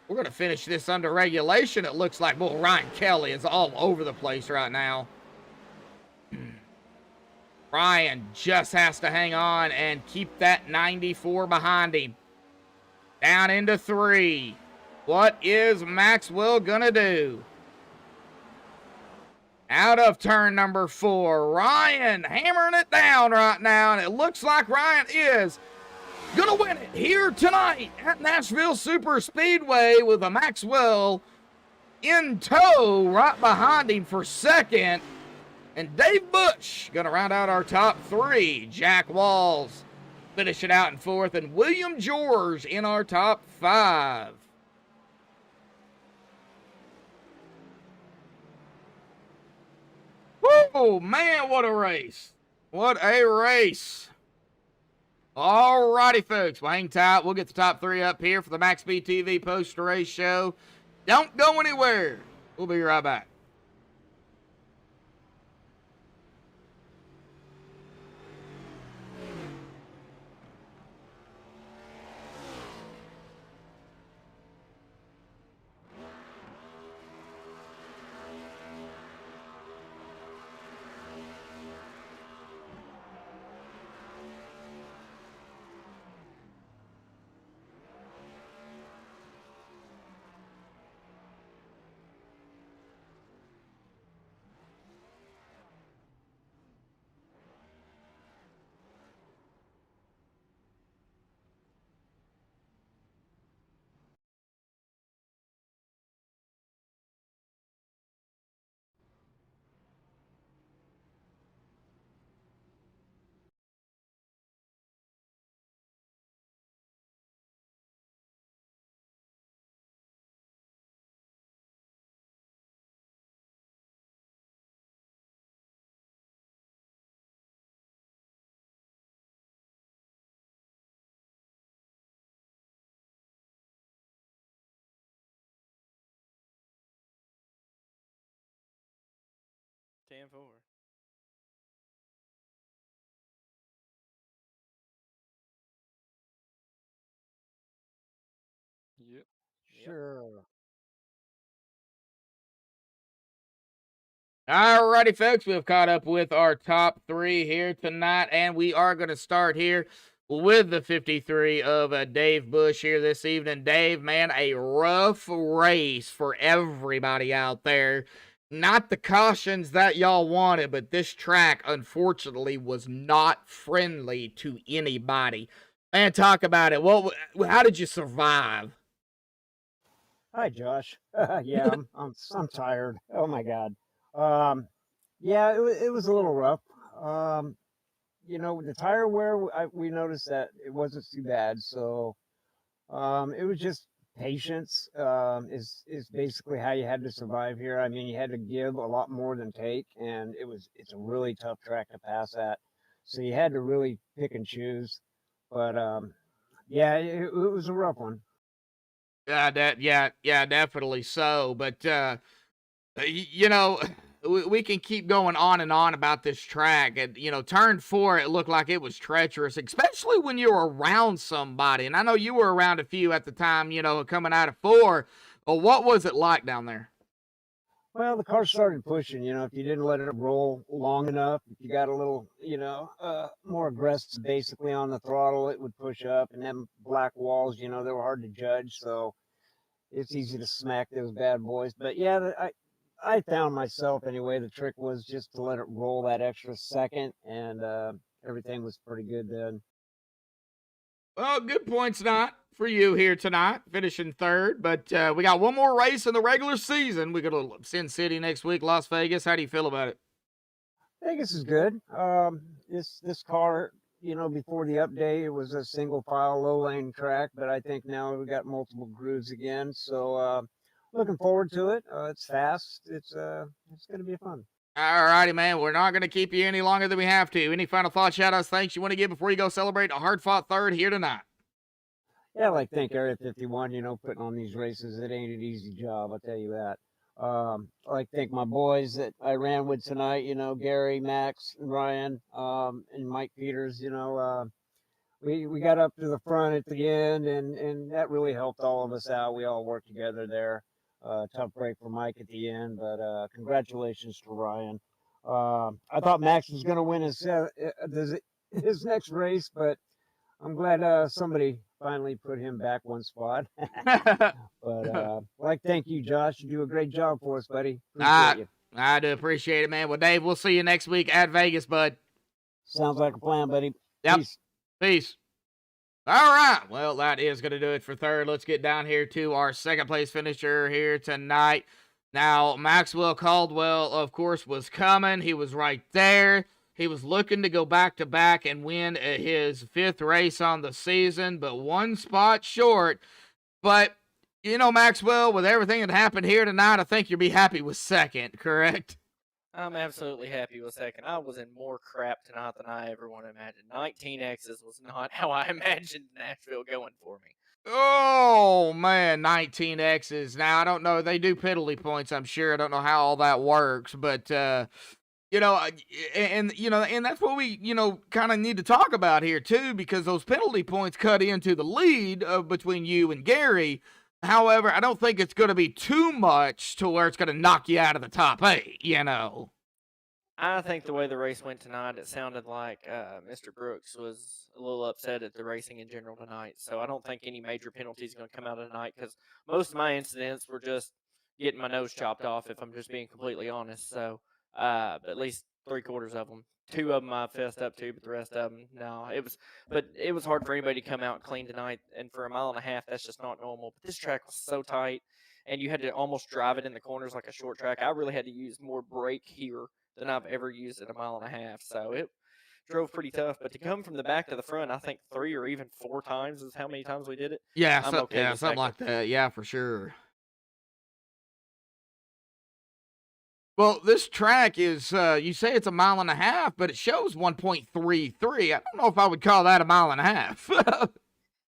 Speaker 1: We're going to finish this under regulation, it looks like. Well, Ryan Kelly is all over the place right now. Ryan just has to hang on and keep that 94 behind him. Down into 3. What is Maxwell going to do? Out of turn number 4, Ryan hammering it down right now, and it looks like Ryan is going to win it here tonight at Nashville Superspeedway with a Maxwell in tow right behind him for second. And Dave Bush going to round out our top 3. Jack Walls finishing out in 4th, and William George in our top 5. Oh, man, what a race. What a race. All righty, folks. Well, hang tight. We'll get the top 3 up here for the MaxSpeedTV post-race show. Don't go anywhere. We'll be right back.
Speaker 2: Ten four.
Speaker 8: Yep.
Speaker 2: Yep.
Speaker 8: Sure.
Speaker 1: All righty, folks. We've caught up with our top 3 here tonight, and we are going to start here with the 53 of Dave Bush here this evening. Dave, man, a rough race for everybody out there. Not the cautions that y'all wanted, but this track, unfortunately, was not friendly to anybody. Man, talk about it. How did you survive?
Speaker 8: Hi, Josh. Yeah, I'm tired. Oh my God. Um, yeah, it was a little rough. Um, the tire wear, we noticed that it wasn't too bad. So it was just patience. Is basically how you had to survive here. I mean, you had to give a lot more than take, and it's a really tough track to pass at. So you had to really pick and choose. But yeah, it was a rough one.
Speaker 1: Yeah, definitely so. But you know, we can keep going on and on about this track. And turn 4, it looked like it was treacherous, especially when you're around somebody. And I know you were around a few at the time. Coming out of 4. But what was it like down there?
Speaker 8: Well, the car started pushing, if you didn't let it roll long enough, if you got a little, more aggressive basically on the throttle, it would push up. And them black walls, they were hard to judge. So it's easy to smack those bad boys. But yeah, I found myself anyway. The trick was just to let it roll that extra second, and everything was pretty good then.
Speaker 1: Well, good points not for you here tonight, finishing 3rd. But we got one more race in the regular season. We go to Sin City next week, Las Vegas. How do you feel about it?
Speaker 8: Vegas is good. This car, before the update, it was a single file low lane track, but I think now we got multiple grooves again. So looking forward to it. It's fast. It's going to be fun.
Speaker 1: All righty, man. We're not going to keep you any longer than we have to. Any final thoughts, shout-outs, thanks you want to give before you go celebrate a hard-fought 3rd here tonight?
Speaker 8: Yeah, like thank Area 51, putting on these races. It ain't an easy job, I'll tell you that. I like thank my boys that I ran with tonight, Gary, Max, and Ryan, and Mike Peters, we got up to the front at the end, and that really helped all of us out. We all worked together there. Tough break for Mike at the end, but congratulations to Ryan. I thought Max was going to win his next race, but I'm glad somebody finally put him back one spot. But thank you, Josh. You do a great job for us, buddy. Appreciate you.
Speaker 1: I do appreciate it, man. Well, Dave, we'll see you next week at Vegas, bud.
Speaker 8: Sounds like a plan, buddy.
Speaker 1: Yep. Peace. All right. Well, that is going to do it for 3rd. Let's get down here to our 2nd place finisher here tonight. Now, Maxwell Caldwell, of course, was coming. He was right there. He was looking to go back-to-back and win his 5th race on the season, but one spot short. But, Maxwell, with everything that happened here tonight, I think you'll be happy with 2nd, correct?
Speaker 2: I'm absolutely happy with 2nd. I was in more crap tonight than I ever want to imagine. 19 X's was not how I imagined Nashville going for me.
Speaker 1: Oh, man, 19 X's. Now, I don't know. They do penalty points, I'm sure. I don't know how all that works, but, and that's what we, kind of need to talk about here, too, because those penalty points cut into the lead between you and Gary. However, I don't think it's going to be too much to where it's going to knock you out of the top 8,
Speaker 2: I think the way the race went tonight, it sounded like Mr. Brooks was a little upset at the racing in general tonight. So I don't think any major penalties going to come out of tonight because most of my incidents were just getting my nose chopped off, if I'm just being completely honest. So at least 3/4 of them. 2 of them I fessed up to, but the rest of them, no. It was hard for anybody to come out clean tonight, and for a mile and a half, that's just not normal. But this track was so tight, and you had to almost drive it in the corners like a short track. I really had to use more brake here than I've ever used at a mile and a half, so it drove pretty tough. But to come from the back to the front, I think 3 or even 4 times is how many times we did it.
Speaker 1: Yeah,
Speaker 2: I'm okay with
Speaker 1: something
Speaker 2: 2nd.
Speaker 1: like that. Yeah, for sure. Well, this track is, you say it's a mile and a half, but it shows 1.33. I don't know if I would call that a mile and a half.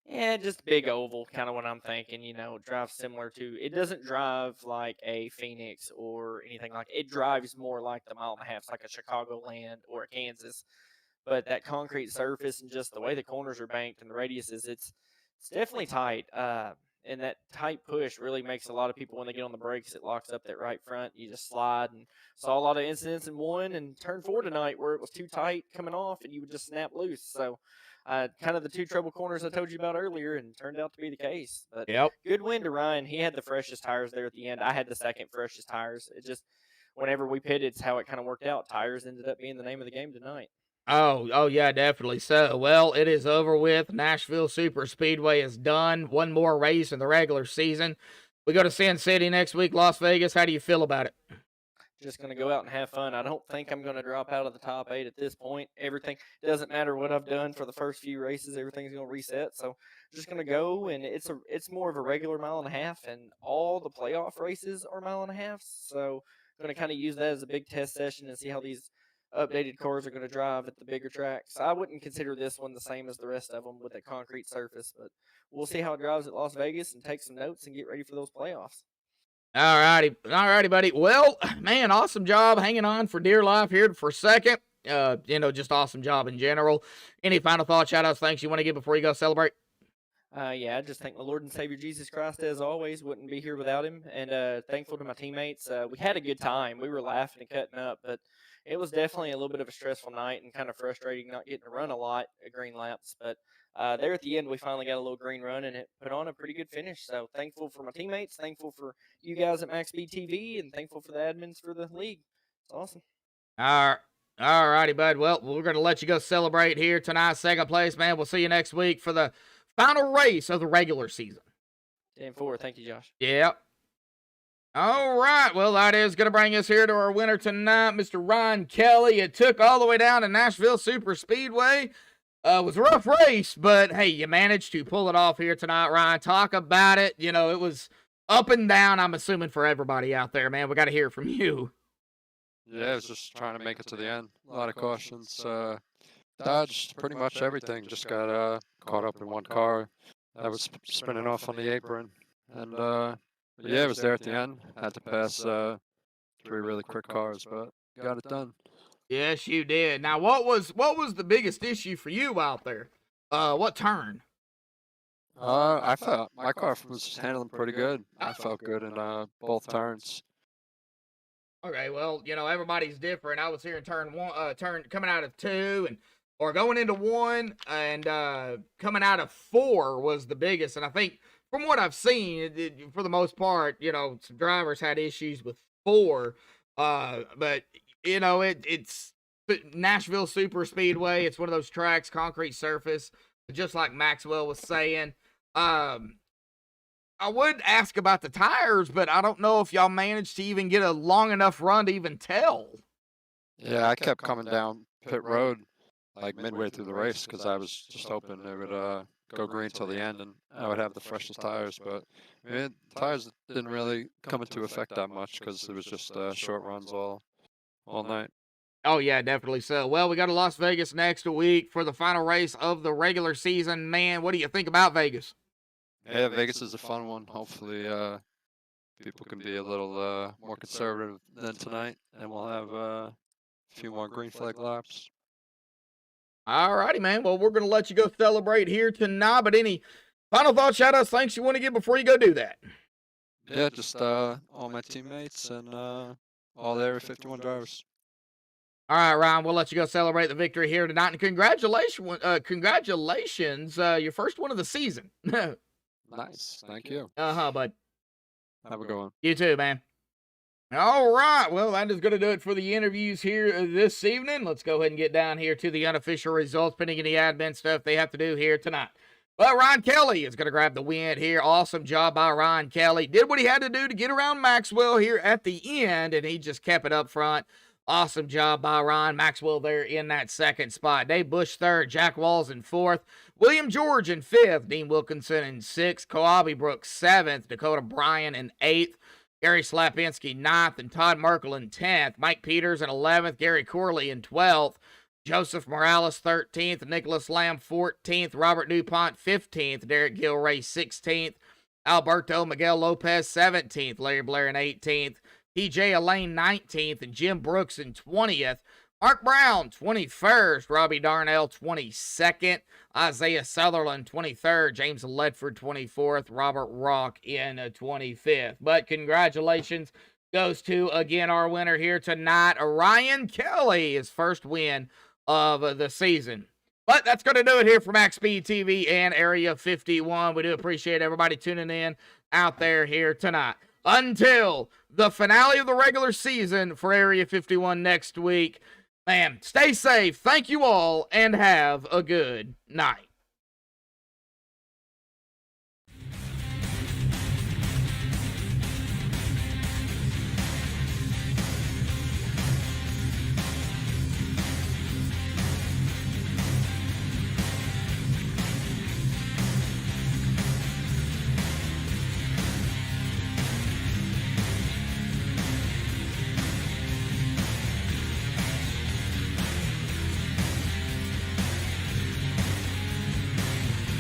Speaker 2: Yeah, just big oval, kind of what I'm thinking. It drives similar to. It doesn't drive like a Phoenix or anything like. It drives more like the mile and a half, like a Chicagoland or a Kansas. But that concrete surface and just the way the corners are banked and the radiuses, it's definitely tight. And that tight push really makes a lot of people, when they get on the brakes, it locks up that right front. You just slide, and saw a lot of incidents in 1 and turn 4 tonight where it was too tight coming off and you would just snap loose. So kind of the two trouble corners I told you about earlier, and turned out to be the case. But
Speaker 1: Yep.
Speaker 2: good win to Ryan. He had the freshest tires there at the end. I had the second freshest tires. It just, whenever we pitted, it's how it kind of worked out. Tires ended up being the name of the game tonight.
Speaker 1: Oh, yeah, definitely so. Well, it is over with. Nashville Superspeedway is done. One more race in the regular season. We go to Sin City next week, Las Vegas. How do you feel about it?
Speaker 2: Just going to go out and have fun. I don't think I'm going to drop out of the top 8 at this point. Everything doesn't matter what I've done for the first few races. Everything's going to reset. So just going to go, and it's more of a regular mile and a half, and all the playoff races are mile and a half. So going to kind of use that as a big test session and see how these updated cars are going to drive at the bigger tracks. I wouldn't consider this one the same as the rest of them with that concrete surface, but we'll see how it drives at Las Vegas and take some notes and get ready for those playoffs.
Speaker 1: All righty, buddy. Well, man, awesome job hanging on for dear life here for second. Just awesome job in general. Any final thoughts, shout outs, thanks you want to give before you go celebrate?
Speaker 2: Yeah, I just thank my Lord and Savior Jesus Christ, as always. Wouldn't be here without him. And thankful to my teammates. We had a good time. We were laughing and cutting up, but it was definitely a little bit of a stressful night and kind of frustrating not getting to run a lot of green laps. But there at the end, we finally got a little green run, and it put on a pretty good finish. So thankful for my teammates, thankful for you guys at MaxSpeedTV, and thankful for the admins for the league. It's awesome.
Speaker 1: All righty, bud. Well, we're going to let you go celebrate here tonight, second place, man. We'll see you next week for the final race of the regular season.
Speaker 2: 10-4. Thank you, Josh.
Speaker 1: Yep. All right. Well, that is going to bring us here to our winner tonight, Mr. Ryan Kelly. It took all the way down to Nashville Superspeedway. It was a rough race, but hey, you managed to pull it off here tonight, Ryan. Talk about it. It was up and down, I'm assuming, for everybody out there, man. We got to hear from you.
Speaker 9: Yeah, I was just trying to make it to the end. A lot of cautions. Dodged pretty much everything. Just got caught up in one car that was spinning off on the apron. And yeah, it was there at the end. Had to pass 3 really quick cars, but got it done.
Speaker 1: Yes, you did. Now, what was the biggest issue for you out there? What turn?
Speaker 9: I felt my car was handling pretty good. I felt good in both turns.
Speaker 1: Okay, well, everybody's different. I was here in turn coming out of 2 or going into 1, and coming out of 4 was the biggest. And I think from what I've seen, for the most part, some drivers had issues with 4. But it's Nashville Superspeedway. It's one of those tracks, concrete surface, just like Maxwell was saying. I would ask about the tires, but I don't know if y'all managed to even get a long enough run to even tell.
Speaker 9: Yeah, I kept coming down pit road like midway through the race because I was just hoping it would go green till the end and I would have the freshest tires. But tires didn't really come into effect that much because it was just short runs all night.
Speaker 1: Oh, yeah, definitely so. Well, we go to Las Vegas next week for the final race of the regular season. Man, what do you think about Vegas?
Speaker 9: Yeah, Vegas is a fun one. Hopefully, people can be a little more conservative than tonight, and we'll have a few more green flag laps.
Speaker 1: All righty, man. Well, we're going to let you go celebrate here tonight, but any final thoughts, shout-outs, thanks you want to give before you go do that?
Speaker 9: Yeah, just all my teammates and all the Area 51 drivers.
Speaker 1: All right, Ryan, we'll let you go celebrate the victory here tonight, and congratulations, your first one of the season.
Speaker 9: Nice. Thank you.
Speaker 1: Bud.
Speaker 9: Have a good one.
Speaker 1: You too, man. All right. Well, that is going to do it for the interviews here this evening. Let's go ahead and get down here to the unofficial results, pending any admin stuff they have to do here tonight. Well, Ryan Kelly is going to grab the win here. Awesome job by Ryan Kelly. Did what he had to do to get around Maxwell here at the end, and he just kept it up front. Awesome job by Ryan. Maxwell there in that second spot. Dave Bush third. Jack Walls in fourth. William George in fifth. Dean Wilkinson in sixth. Coabi Brooks seventh. Dakota Bryan in eighth. Gary Slapinski ninth. And Todd Merkel in 10th. Mike Peters in 11th. Gary Corley in 12th. Joseph Morales 13th. Nicholas Lamb 14th. Robert DuPont 15th. Derek Gilray 16th. Alberto Miguel Lopez 17th. Larry Blair in 18th. TJ Elaine 19th and Jim Brooks in 20th. Mark Brown 21st. Robbie Darnell 22nd. Isaiah Sutherland 23rd. James Ledford 24th. Robert Rock in 25th. But congratulations goes to, again, our winner here tonight, Ryan Kelly, his first win of the season. But that's going to do it here for MaxSpeedTV and Area 51. We do appreciate everybody tuning in out there here tonight. Until the finale of the regular season for Area 51 next week, man, stay safe. Thank you all, and have a good night.